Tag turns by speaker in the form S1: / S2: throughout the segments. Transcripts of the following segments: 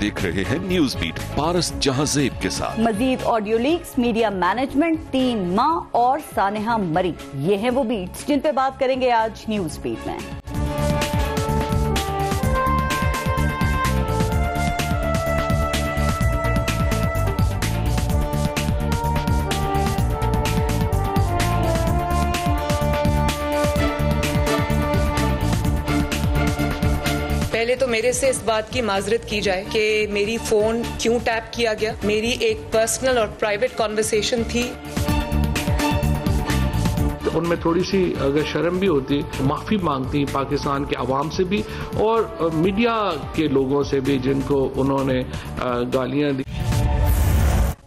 S1: देख रहे हैं न्यूज बीट पारस जहांजेब के साथ।
S2: मजीद ऑडियो लीक्स, मीडिया मैनेजमेंट, 3 माह और सानेहा मरी, ये हैं वो बीट्स जिन पे बात करेंगे आज न्यूज बीट में।
S3: पहले तो मेरे से इस बात की माजरत की जाए कि मेरी फोन क्यों टैप किया गया। मेरी एक पर्सनल और प्राइवेट कॉन्वर्सेशन थी।
S4: तो उनमें थोड़ी सी अगर शर्म भी होती, माफी मांगती पाकिस्तान के अवाम से भी और मीडिया के लोगों से भी जिनको उन्होंने गालियां दी।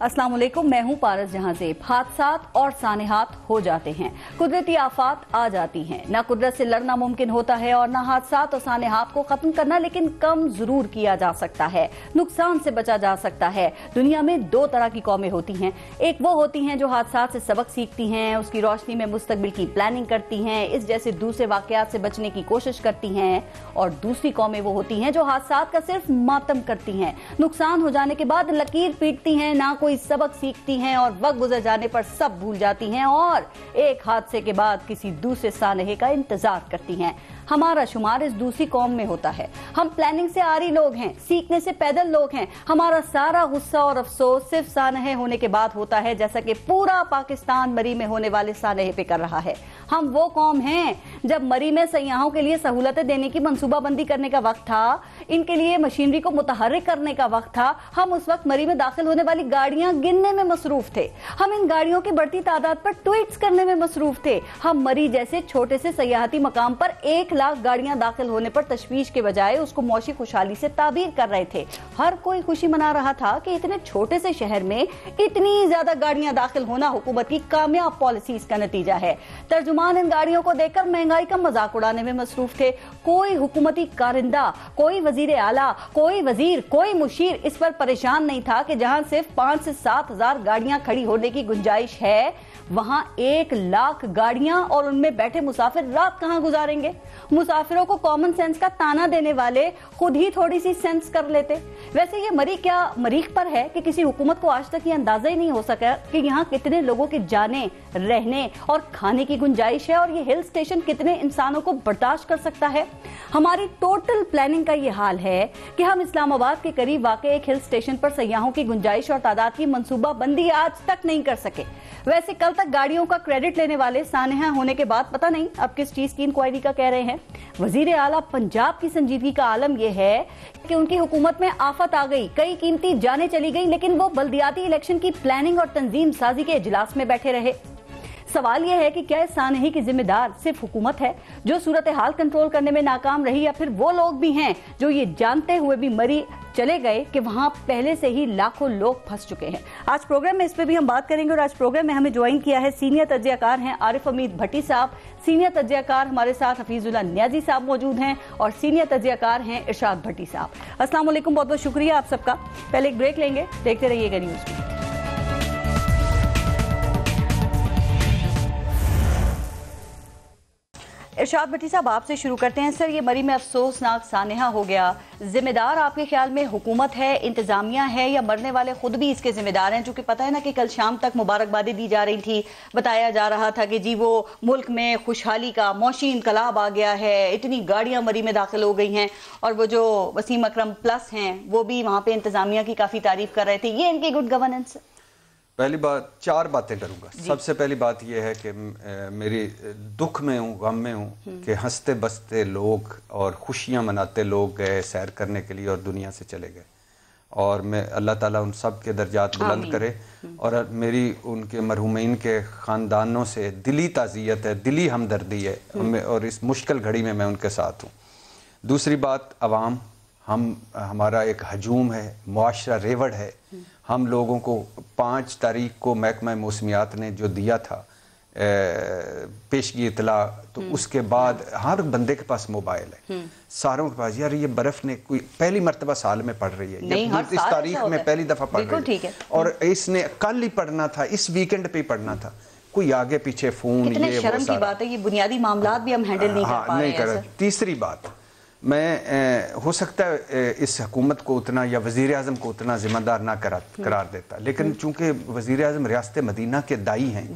S2: अस्सलाम वालेकुम, मैं हूं पारस जहांजेब। हादसात और सानेहात हो जाते हैं, कुदरती आफात आ जाती हैं। ना कुदरत से लड़ना मुमकिन होता है और ना हादसात और सानेहात को खत्म करना, लेकिन कम जरूर किया जा सकता है, नुकसान से बचा जा सकता है। दुनिया में 2 तरह की कौमें होती हैं। एक वो होती हैं जो हादसात से सबक सीखती हैं, उसकी रोशनी में मुस्तकबिल की प्लानिंग करती हैं, इस जैसे दूसरे वाकयात से बचने की कोशिश करती हैं। और दूसरी कौमें वो होती हैं जो हादसात का सिर्फ मातम करती हैं, नुकसान हो जाने के बाद लकीर पीटती हैं, ना कोई सबक सीखती हैं और वक्त गुजर जाने पर सब भूल जाती हैं और एक हादसे के बाद किसी दूसरे सानहे का इंतजार करती हैं। हमारा शुमार इस दूसरी कौम में होता है। हम प्लानिंग से आरी लोग हैं, सीखने से पैदल लोग हैं। हमारा सारा गुस्सा और अफसोस सिर्फ सानहे होने के बाद होता है, जैसा कि पूरा पाकिस्तान मरी में होने वाले सानहे पे कर रहा है। हम वो कौम हैं जब मरी में सयाहों के लिए सहूलतें देने की मंसूबाबंदी करने का वक्त था, इनके लिए मशीनरी को मुतहर्रिक करने का वक्त था, हम उस वक्त मरी में दाखिल होने वाली गाड़ियां गिनने में मसरूफ थे। हम इन गाड़ियों की बढ़ती तादाद पर ट्वीट्स करने में मसरूफ थे। हम मरी जैसे छोटे से सयाहती मकाम पर 1 लाख गाड़ियां दाखिल होने पर तशवीश के बजाय उसको मौशी खुशहाली से ताबीर कर रहे थे। हर कोई खुशी मना रहा था कि इतने छोटे से शहर में इतनी ज्यादा गाड़ियां दाखिल होना हुकूमत की कामयाब पॉलिसीज का नतीजा है। तर्जुमान इन गाड़ियों को देखकर महंगाई का मजाक उड़ाने में मसरूफ थे। कोई हुकूमती कारिंदा, कोई वजीर आला, कोई वजीर, कोई मुशीर इस पर परेशान नहीं था कि जहां सिर्फ 5 से 7 हजार गाड़ियां खड़ी होने की गुंजाइश है, वहां 1 लाख गाड़ियां और उनमें बैठे मुसाफिर रात कहां गुजारेंगे। मुसाफिरों को कॉमन सेंस का ताना देने वाले खुद ही थोड़ी सी सेंस कर लेते। वैसे ये मरी क्या मरीख पर है कि किसी हुकूमत को आज तक ये अंदाजा ही नहीं हो सका कि यहाँ कितने लोगों के जाने, रहने और खाने की गुंजाइश है और ये हिल स्टेशन कितने इंसानों को बर्दाश्त कर सकता है। हमारी टोटल प्लानिंग का ये हाल है कि हम इस्लामाबाद के करीब वाक़े एक हिल स्टेशन पर सयाहों की गुंजाइश और तादाद की मंसूबा बंदी आज तक नहीं कर सके। वैसे कल तक गाड़ियों का क्रेडिट लेने वाले सानेहा होने के बाद पता नहीं अब किस चीज की इंक्वायरी का कह रहे हैं। वजीर आला पंजाब की संजीदगी का आलम यह है कि उनकी हुकूमत में आफत आ गई, कई कीमती जानें चली गई, लेकिन वो बल्दियाती इलेक्शन की प्लानिंग और तंजीम साजी के इजलास में बैठे रहे। सवाल यह है कि क्या इस सानही की जिम्मेदार सिर्फ हुकूमत है जो सूरत हाल कंट्रोल करने में नाकाम रही, या फिर वो लोग भी हैं जो ये जानते हुए भी मरी चले गए कि वहां पहले से ही लाखों लोग फंस चुके हैं। आज प्रोग्राम में इस पे भी हम बात करेंगे और आज प्रोग्राम में हमें ज्वाइन किया है सीनियर तज्जियाकार हैं आरिफ हमीद भट्टी साहब, सीनियर तज्जियाकार हमारे साथ हफीजुल्लाह नियाजी साहब मौजूद हैं और सीनियर तज्जियाकार हैं इरशाद भट्टी साहब। अस्सलाम वालेकुम, बहुत बहुत शुक्रिया आप सबका। पहले एक ब्रेक लेंगे, देखते रहिएगा न्यूज में। इरशाद भट्टी साहब, आपसे शुरू करते हैं। सर, ये मरी में अफसोसनाक सानेहा हो गया, जिम्मेदार आपके ख्याल में हुकूमत है, इंतजामिया है, या मरने वाले खुद भी इसके जिम्मेदार हैं? चूंकि पता है ना कि कल शाम तक मुबारकबादी दी जा रही थी, बताया जा रहा था कि जी वो मुल्क में खुशहाली का मौशी इनकलाब आ गया है, इतनी गाड़ियां मरी में दाखिल हो गई हैं, और वो जो वसीम अकरम प्लस हैं वो भी वहाँ पे इंतजामिया की काफ़ी तारीफ कर रहे थे। ये इनकी गुड गवर्नेंस?
S5: पहली बात, 4 बातें करूंगा। सबसे पहली बात यह है कि मेरी दुख में हूँ, गम में हूँ कि हंसते बसते लोग और खुशियाँ मनाते लोग गए सैर करने के लिए और दुनिया से चले गए, और मैं अल्लाह ताला उन सब के दर्जात बुलंद करे। और मेरी उनके मरहूमीन के ख़ानदानों से दिली ताज़ियत है, दिली हमदर्दी है, और इस मुश्किल घड़ी में मैं उनके साथ हूँ। दूसरी बात, अवाम, हमारा एक हजूम है, मुआशरा रेवड़ है। हम लोगों को 5 तारीख को महकमा मौसमियात ने जो दिया था पेशगी इतला, तो उसके बाद हर बंदे के पास मोबाइल है, सारों के पास। यार ये बर्फ ने कोई पहली मरतबा साल में पड़ रही है, इस तारीख में पहली दफा पड़ रही है, और इसने कल ही पढ़ना था, इस वीकेंड पे ही पढ़ना था। कोई आगे पीछे फोन, ये
S2: शर्म की बात है, ये बुनियादी मामलात भी हम हैंडल नहीं कर पा रहे हैं।
S5: तीसरी बात, میں ہو سکتا ہے اس حکومت کو اتنا یا وزیر اعظم کو اتنا ذمہ دار نہ قرار دیتا، لیکن چونکہ وزیر اعظم ریاست مدینہ کے دائی ہیں،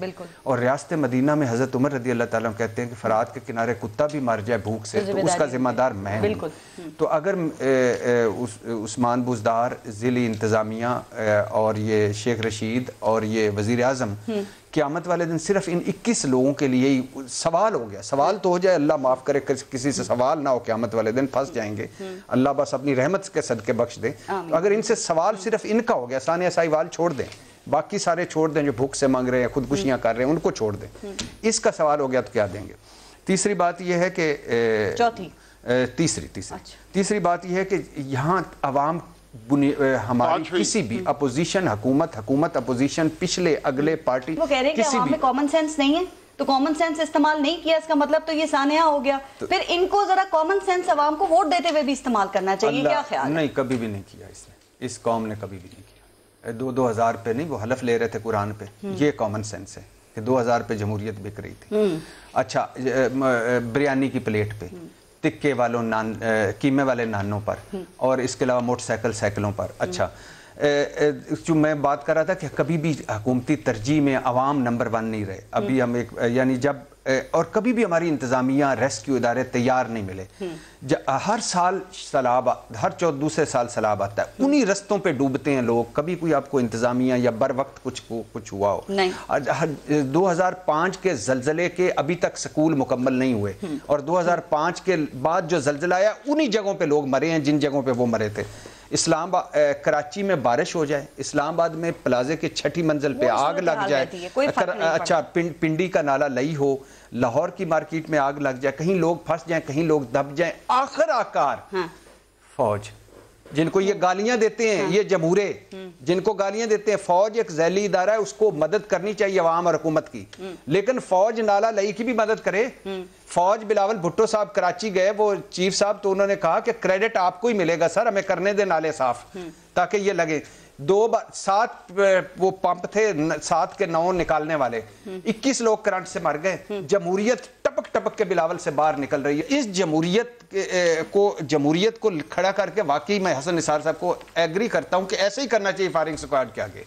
S5: اور ریاست مدینہ میں حضرت عمر رضی اللہ تعالیٰ کہتے ہیں کہ فرات کے کنارے کتا بھی مر جائے بھوک سے تو اس کا ذمہ دار میں ہوں۔ تو اگر عثمان بزدار، ضلعی انتظامیہ اور یہ شیخ رشید اور یہ وزیر اعظم قیامت والے دن صرف ان 21 لوگوں کے لیے ہی سوال ہو گیا، سوال تو ہو جائے، اللہ معاف کرے کسی سے سوال نہ ہو، قیامت والے دن پھنس جائیں گے، اللہ بس اپنی رحمت کے صدقے بخش دے۔ اگر ان سے سوال صرف ان کا ہو گیا، ثانیہ ساہیوال چھوڑ دیں، باقی سارے چھوڑ دیں جو بھوک سے مانگ رہے ہیں، خودکشیاں کر رہے ہیں، ان کو چھوڑ دیں، اس کا سوال ہو گیا تو کیا دیں گے۔ تیسری بات یہ ہے کہ تیسری بات یہ ہے کہ یہاں عوام ہماری کسی بھی اپوزیشن حکومت اپوزیشن پچھلے اگلے پارٹی
S2: وہ کہہ رہے ہیں کہ عوام میں کامن سینس نہیں ہے، تو کامن سینس استعمال نہیں کیا، اس کا مطلب تو یہ سانحہ ہو گیا، پھر ان کو ذرا کامن سینس عوام کو ووٹ دیتے ہوئے بھی استعمال کرنا چاہیے، کیا خیال ہے؟
S5: نہیں، کبھی بھی نہیں کیا اس قوم نے کبھی بھی نہیں کیا۔ 2000 پہ نہیں، وہ حلف لے رہے تھے قرآن پہ، یہ کامن سینس ہے کہ 2000 پہ جمہوریت بک رہی تھی۔ اچھا، بریانی کی پلیٹ پہ، تکے والوں قیمے والے نانوں پر، اور اس کے علاوہ موٹر سائیکلوں پر۔ اچھا، جو میں بات کر رہا تھا کہ کبھی بھی حکومتی ترجیح میں عوام نمبر 1 نہیں رہے، ابھی ہم یعنی جب اور کبھی بھی ہماری انتظامیہ ریسکیو ادارے تیار نہیں ملے، ہر سال سیلاب، ہر دوسرے سال سیلاب آتا ہے، انہی رستوں پہ ڈوبتے ہیں لوگ، کبھی کوئی آپ کو انتظامیہ یا بر وقت کچھ ہوا ہو؟ 2005 کے زلزلے کے ابھی تک سکول مکمل نہیں ہوئے، اور 2005 کے بعد جو زلزلہ آیا انہی جگہوں پہ لوگ مرے ہیں جن جگہوں پہ وہ مرے تھے۔ کراچی میں بارش ہو جائے، اسلام آباد میں پلازے کے 6ٹھی منزل پہ آگ لگ جائے، اچھا پنڈی کا نالا لئی ہو، لاہور کی مارکیٹ میں آگ لگ جائے، کہیں لوگ پھنس جائیں، کہیں لوگ دب جائیں، آخر آکار فوج، جن کو یہ گالیاں دیتے ہیں، یہ جمہورے جن کو گالیاں دیتے ہیں، فوج ایک ذیلی ادارہ ہے، اس کو مدد کرنی چاہیے عوام اور حکومت کی، لیکن فوج نالا لئی کی بھی مدد کرے۔ فوج بلاول بھٹو صاحب کراچی گئے، وہ چیف صاحب، تو انہوں نے کہا کہ کریڈٹ آپ کو ہی ملے گا سر، ہمیں کرنے دے نالے صاف تاکہ یہ لگے۔ 7 وہ پمپ تھے، 7 کے 9 نکالنے والے، 21 لوگ کرنٹ سے مر گئے۔ جمہوریت ٹپک ٹپک کے بلاول سے باہر نکل رہی ہے۔ اس جمہوریت کو کھڑا کر کے واقعی میں حسن نثار صاحب کو ایگری کرتا ہوں کہ ایسے ہی کرنا چاہیے فائرنگ سکواڈ کے آگے۔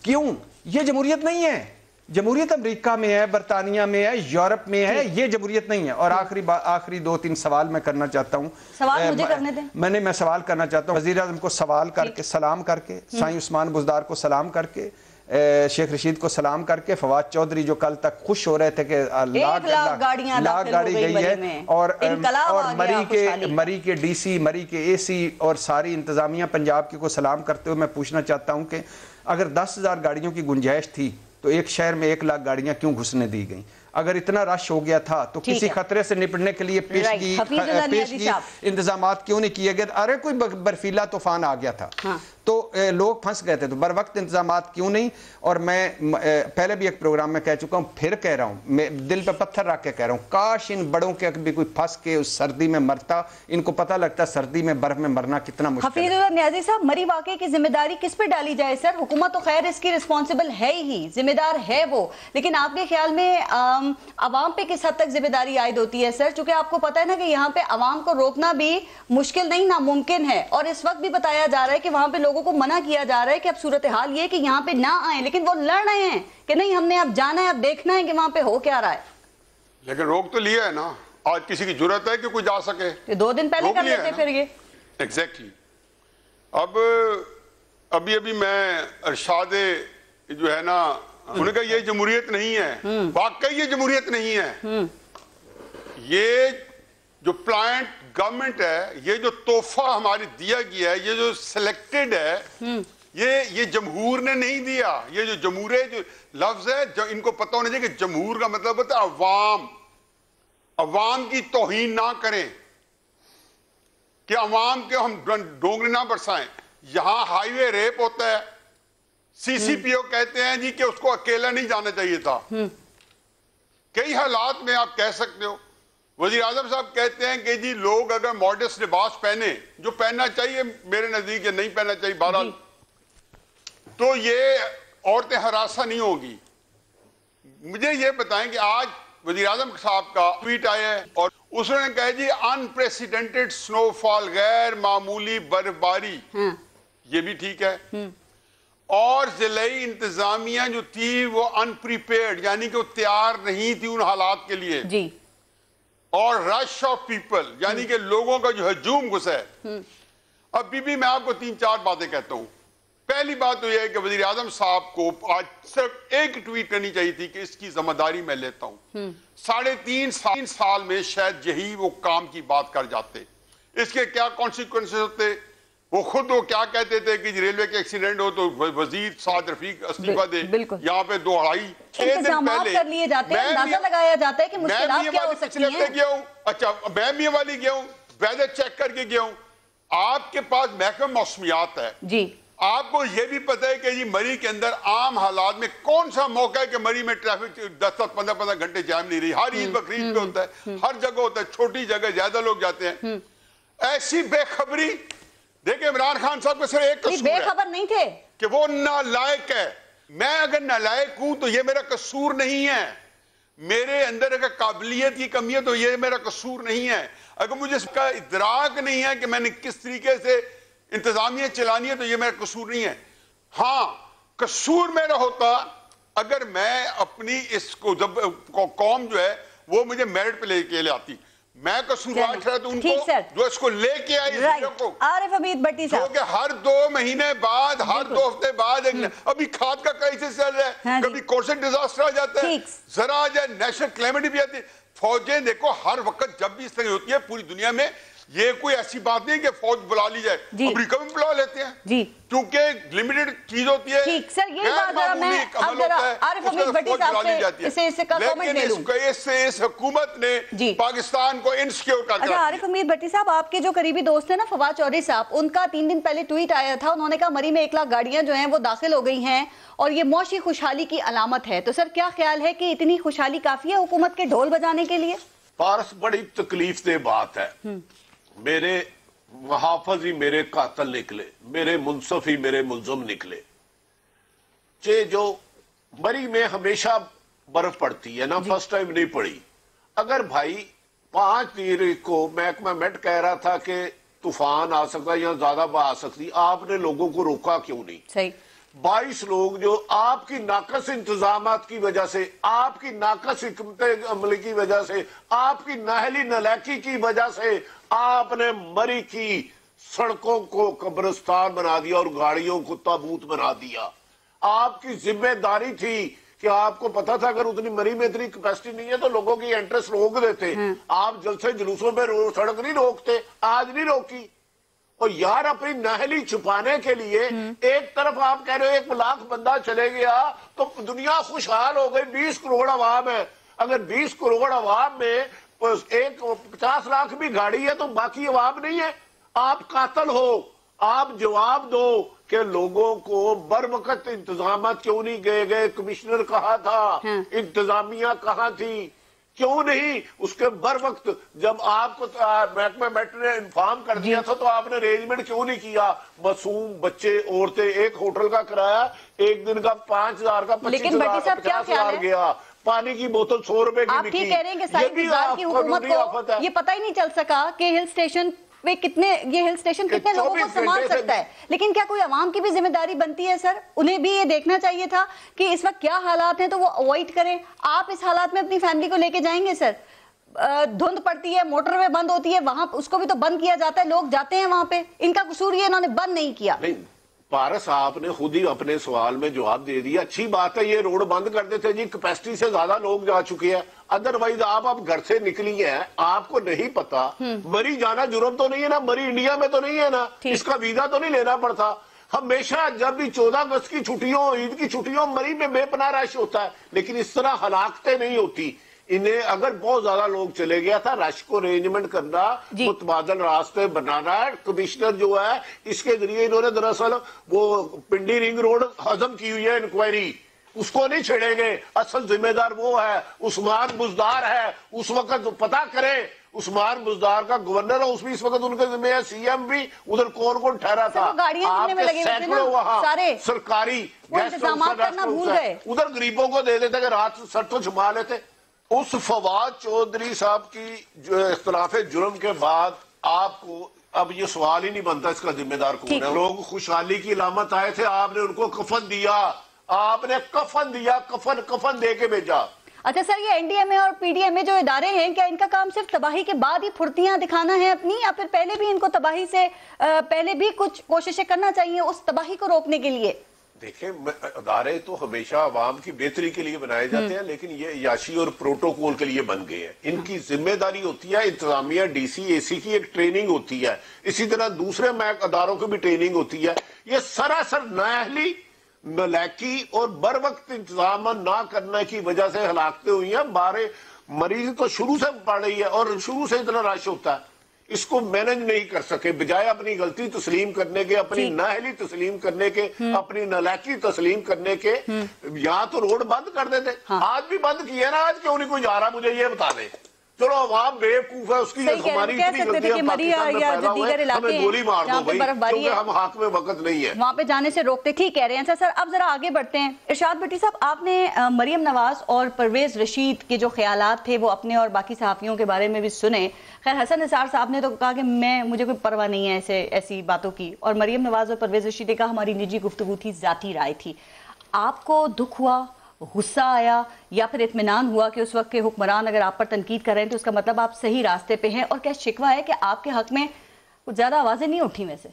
S5: کیوں؟ یہ جمہوریت نہیں ہے، جمہوریت امریکہ میں ہے، برطانیہ میں ہے، یورپ میں ہے، یہ جمہوریت نہیں ہے۔ اور آخری 2-3 سوال میں کرنا چاہتا ہوں،
S2: سوال مجھے کرنے دیں۔
S5: میں سوال کرنا چاہتا ہوں وزیر اعظم کو سوال کر کے، سلام کر کے، سائیں عثمان بزدار کو سلام کر کے، شیخ رشید کو سلام کر کے، فواد چودھری جو کل تک خوش ہو رہے تھے کہ لاکھ گاڑی گئی ہے، اور مری کے ڈی سی، مری کے اے سی اور ساری انتظامیہ پنجاب کی کو سلام کرتے ہوئے میں پوچھنا چاہتا ہوں کہ اگر 10,000 گاڑیوں کی گنجائش تھی تو ایک شہر میں 1 لاکھ گاڑیاں کیوں گھسنے دی گئیں؟ اگر اتنا رش ہو گیا تھا تو کسی خطرے سے نپٹنے کے لیے پیشگی انتظامات کیوں نہیں کیے گئے؟ ارے کوئی برفیلا طوفان آ گیا تھا تو لوگ پھنس گئے تھے، تو بر وقت انتظامات کیوں نہیں؟ اور میں پہلے بھی ایک پروگرام میں کہہ چکا ہوں، پھر کہہ رہا ہوں، میں دل پہ پتھر رکھ کے کہہ رہا ہوں، کاش ان بڑوں کے بھی کوئی پھنس کے اس سردی میں مرتا، ان کو پتہ لگتا سردی میں برف میں مرنا کتنا مشکل ہے۔
S2: حفیظ اللہ نیازی صاحب، مری واقعے کی ذمہ داری کس پہ ڈالی جائے سر؟ حکومت تو خیر اس کی رسپانسبل ہے ہی، ذمہ دار ہے وہ، لیکن آپ کے خیال میں عوام پہ کس حد تک ذمہ داری عائد ہوتی ہے سر؟ چونکہ آپ کو پتہ ہے نا کہ یہاں پہ عوام کو روکنا بھی مشکل نہیں، ناممکن ہے، اور اس وقت بھی بتایا جا رہا ہے کہ وہاں پہ لوگوں کو منع کیا جا رہا ہے کہ اب صورتحال یہ کہ یہاں پہ نہ آئیں، لیکن وہ لڑ رہے ہیں کہ نہیں، ہم نے اب جانا ہے، اب دیکھنا ہے کہ وہاں پہ ہو کیا رہا ہے۔
S6: لیکن روک تو لیا ہے نا، آج کسی کی جرت ہے کہ کوئی جا سکے؟
S2: 2 دن پہلے کر لیتے پھر یہ
S6: ایگزیکٹلی۔ ابھی میں ارشاد جو ہے نا، انہوں نے کہا یہ جمہوریت نہیں ہے، واقعی یہ جمہوریت نہیں ہے، یہ جو پلانٹ گورنمنٹ ہے، یہ جو تحفہ ہماری دیا گیا ہے، یہ جو سلیکٹڈ ہے، یہ جمہور نے نہیں دیا۔ یہ جو جمہور جو لفظ ہے، جو ان کو پتہ ہونا چاہیے کہ جمہور کا مطلب ہوتا ہے عوام، عوام کی توہین نہ کریں، کہ عوام کے ہم ڈونگری نہ برسائیں۔ یہاں ہائی وے ریپ ہوتا ہے، سی سی پی او کہتے ہیں جی کہ اس کو اکیلا نہیں جانا چاہیے تھا۔ کئی حالات میں آپ کہہ سکتے ہو، وزیر اعظم صاحب کہتے ہیں کہ جی لوگ اگر ماڈسٹ لباس پہنے، جو پہننا چاہیے میرے نزدیک یہ نہیں پہننا چاہیے، بہرحال تو یہ عورتیں ہراساں نہیں ہوگی۔ مجھے یہ بتائیں کہ آج وزیر اعظم صاحب کا ٹویٹ آیا ہے اور उसने कहा जी अनप्रेसिडेंटेड स्नोफॉल, गैर मामूली बर्फबारी, ये भी ठीक है। और जिलाई इंतजामिया जो थी वो अनप्रिपेयर्ड, यानी कि वो तैयार नहीं थी उन हालात के लिए
S2: जी।
S6: और रश ऑफ पीपल, यानी कि लोगों का जो हजूम घुसा है। अब भी मैं आपको 3-4 बातें कहता हूं। पहली बात तो यह है कि वजीर आजम साहब को आज सिर्फ एक ट्वीट करनी चाहिए थी कि इसकी जिम्मेदारी मैं लेता हूं। 3.5 साल में शायद यही वो काम की बात कर जाते। इसके क्या कॉन्सिक्वेंसेस होते, वो खुद वो क्या कहते थे कि रेलवे के एक्सीडेंट हो तो वजीर साद रफीक इस्तीफा दे, यहाँ पे 2-2.5-6 दिन पहले
S2: कर लिए जाते हैं, अंदाजा लगाया जाता है कि मुश्किलात क्या हो सकती हैं।
S6: गया हूं, अच्छा मैं मियां वाली गया हूं, वेदर चेक करके गया हूं। आपके पास महकमा मौसमियात है जी, आपको यह भी पता है कि जी मरी के अंदर आम हालात में कौन सा मौका है कि मरी में ट्रैफिक 10-15 घंटे जाम नहीं रही। हर ईद बकरीद पे होता है, हर जगह होता है, छोटी जगह ज्यादा लोग जाते हैं। ऐसी बेखबरी देखिए, इमरान खान साहब को सिर्फ एक कसूर
S2: बेखबर नहीं थे
S6: कि वो नालायक है। मैं अगर नालायक हूं तो ये मेरा कसूर नहीं है, मेरे अंदर अगर काबिलियत की कमी है तो ये मेरा कसूर नहीं है। अगर मुझे इसका इदराक नहीं है कि मैंने किस तरीके से इंतजामिया चलानी है तो ये मेरा कसूर नहीं है। हाँ, कसूर मेरा होता अगर मैं अपनी इसको जब कौम जो है वो मुझे मेरिट पे लेके आती। मैं कसूरवार ठहरा तो उनको जो इसको लेके आई को
S2: आरिफ हमीद भट्टी साहब,
S6: जो कि हर 2 महीने बाद, हर 2 हफ्ते बाद अभी खाद का क्राइसिस चल रहा है, कभी कोर्सन डिजास्टर आ जाता है, जरा आ जाए नेशनल क्लेमिटी भी आती है। फौजें देखो हर वक्त जब भी इस तरह होती है पूरी दुनिया में, ये कोई ऐसी बात नहीं कि फौज बुला ली जाए, अमेरिका में बुला लेते हैं जी, क्योंकि लिमिटेड चीज होती है।
S2: ठीक सर, यही बात जरा मैं अब जरा आरिफ हमीद भट्टी साहब से इससे का कमेंट ले लूं।
S6: इस हुकूमत ने पाकिस्तान को इनसिक्योर कर दिया।
S2: अच्छा आरिफ हमीद भट्टी साहब, आपके जो करीबी दोस्त हैं ना फवाद चौधरी साहब, उनका 3 दिन पहले ट्वीट आया था, उन्होंने कहा मरी में 1 लाख गाड़ियां जो हैं वो दाखिल हो गई हैं और ये मौशी खुशहाली की अलामत है। तो सर क्या ख्याल है कि इतनी खुशहाली काफी है हुकूमत के ढोल बजाने के लिए?
S7: पारस, बड़ी तकलीफ दे बात है। मेरे मुहाफिज ही मेरे कातिल निकले, मेरे मुंसफ ही मेरे मुल्ज़िम निकले। जो मरी में हमेशा बर्फ पड़ती है ना, फर्स्ट टाइम नहीं पड़ी। अगर भाई 5 तारीख को महकमा मेट कह रहा था कि तूफान आ सकता है या ज्यादा आ सकती, आपने लोगों को रोका क्यों नहीं? सही 22 लोग जो आपकी नाकस इंतजामात की वजह से, आपकी नाकस हिकमत अमली की वजह से, आपकी नाहली नलायकी की वजह से आपने मरी की सड़कों को कब्रिस्तान बना दिया और गाड़ियों को ताबूत बना दिया। आपकी जिम्मेदारी थी कि आपको पता था अगर उतनी मरी में इतनी कैपेसिटी नहीं है तो लोगों की एंट्रेंस रोक देते। आप जलसे जुलूसों में सड़क नहीं रोकते, आज नहीं रोकी। और यार अपनी नाहली छुपाने के लिए एक तरफ आप कह रहे हो 1 लाख बंदा चले गया तो दुनिया खुशहाल हो गई, 20 करोड़ आवाम है। अगर 20 करोड़ आवाम में 50 लाख भी गाड़ी है तो बाकी आवाम नहीं है। आप कातिल हो, आप जवाब दो कि लोगों को बर वक्त इंतजाम क्यों नहीं गए? कमिश्नर कहा था, इंतजामिया कहाँ थी, क्यों नहीं उसके बर वक्त जब आपको महकमा मेट ने इन्फॉर्म कर दिया था तो आपने अरेंजमेंट क्यों नहीं किया? मासूम बच्चे, औरतें, एक होटल का किराया एक दिन का 5,000 का 25,000 का 50,000 गया, पानी की बोतल 100 रुपए की।
S2: आप ठीक कह रहे हैं कि साइड की हुकूमत को ये पता ही नहीं चल सका कि हिल स्टेशन कितने लोगों को संभाल सकता है। लेकिन क्या कोई आवाम की भी जिम्मेदारी बनती है सर? उन्हें भी ये देखना चाहिए था कि इस वक्त क्या हालात हैं तो वो अवॉइड करें। आप इस हालात में अपनी फैमिली को लेके जाएंगे सर? धुंध पड़ती है, मोटरवे बंद होती है, वहां उसको भी तो बंद किया जाता है, लोग जाते हैं वहां पे। इनका कसूर ये इन्होंने बंद नहीं किया।
S7: पारस, आपने खुद ही अपने सवाल में जवाब दे दिया। अच्छी बात है, ये रोड बंद कर देते जी, कैपेसिटी से ज्यादा लोग जा चुके हैं। अदरवाइज आप घर से निकली हैं, आपको नहीं पता मरी जाना जुर्म तो नहीं है ना, मरी इंडिया में तो नहीं है ना, इसका वीजा तो नहीं लेना पड़ता। हमेशा जब भी 14 अगस्त की छुट्टियों, ईद की छुट्टियों मरी में बेपनाह रश होता है, लेकिन इस तरह हलाकतें नहीं होती। इन्हें अगर बहुत ज्यादा लोग चले गया था, रश को अरेंजमेंट करना, मुतबादल रास्ते बनाना, कमिश्नर जो है इसके जरिए इन्होंने दरअसल वो पिंडी रिंग रोड हजम की हुई है, इंक्वायरी उसको नहीं छेड़ेंगे। असल जिम्मेदार वो है, उस्मान बुजदार है। उस वक्त पता करें, उस्मान बुजदार का गवर्नर है, उसमें इस वक्त उनके जिम्मे है, सीएम भी, उधर कौन कौन ठहरा था? आपके सैकड़ों वहां सरकारी उधर गरीबों को दे देते कि रात सर तो छुपा लेते। اس فواد چودھری صاحب کی جو اختلاف جرم کے بعد آپ کو اب یہ سوال ہی نہیں بنتا اس کا ذمہ دار کون ہے. لوگ خوشحالی کی علامت آئے تھے, آپ نے ان کو کفن دیا, آپ نے کفن دیا, کفن دے کے بھیجا.
S2: اچھا سر, یہ این ڈی ایم اے اور پی ڈی ایم اے جو ادارے ہیں, کیا ان کا کام صرف تباہی کے بعد ہی پھرتیاں دکھانا ہے اپنی, یا پھر پہلے بھی ان کو تباہی سے پہلے بھی کچھ کوششیں کرنا چاہیے اس تباہی کو روکنے کے لیے؟
S7: دیکھیں, ادارے تو ہمیشہ عوام کی بہتری کے لیے بنائے جاتے ہیں, لیکن یہ عیاشی اور پروٹوکول کے لیے بن گئے ہیں. ان کی ذمہ داری ہوتی ہے انتظامیہ, ڈی سی, اے سی کی ایک ٹریننگ ہوتی ہے, اسی طرح دوسرے اداروں کی بھی ٹریننگ ہوتی ہے. یہ سراسر نااہلی, نالاکی اور بر وقت انتظام نہ کرنے کی وجہ سے ہلاکتیں ہوئی ہیں. بارے مریض تو شروع سے پڑ رہی ہے اور شروع سے اتنا رش ہوتا ہے, اس کو مینج نہیں کر سکے. بجائے اپنی غلطی تسلیم کرنے کے, اپنی نااہلی تسلیم کرنے کے, اپنی نالاکی تسلیم کرنے کے, یہاں تو روڈ بند کر دیتے. آج بھی بند کیے نا, آج کیوں نہیں کوئی جا رہا مجھے یہ بتا دے. چلو عوام بیوقوف ہے, اس کی ہماری اتنی غلطی ہے, پاکستان میں پیدا ہوئے, ہمیں گولی مار دو بھائی, کیونکہ ہم حق میں وقت نہیں ہے.
S2: وہاں پہ جانے سے روکتے. ٹھیک کہہ رہے ہیں سر. اب ذرا آگے بڑھتے ہیں. ارشاد بھٹی صاحب, آپ نے مریم نواز اور پرویز رشید کے جو خیالات تھے وہ اپنے اور باقی صحافیوں کے بارے میں بھی سنے. خیر, حسن نثار صاحب نے تو کہا کہ مجھے کوئی پرواہ نہیں ہے ایسی باتوں کی, اور مریم نواز اور پرویز رشید نے کہا ہماری نجی گفتگو تھی, ذاتی رائے تھی. آپ کو دکھ ہوا, غصہ آیا, یا پھر اطمینان ہوا کہ اس وقت کے حکمران اگر آپ پر تنقید کر رہے ہیں تو اس کا مطلب آپ صحیح راستے پہ ہیں؟ اور کیا شکوہ ہے کہ آپ کے حق میں کچھ زیادہ آوازیں نہیں اٹھی ویسے؟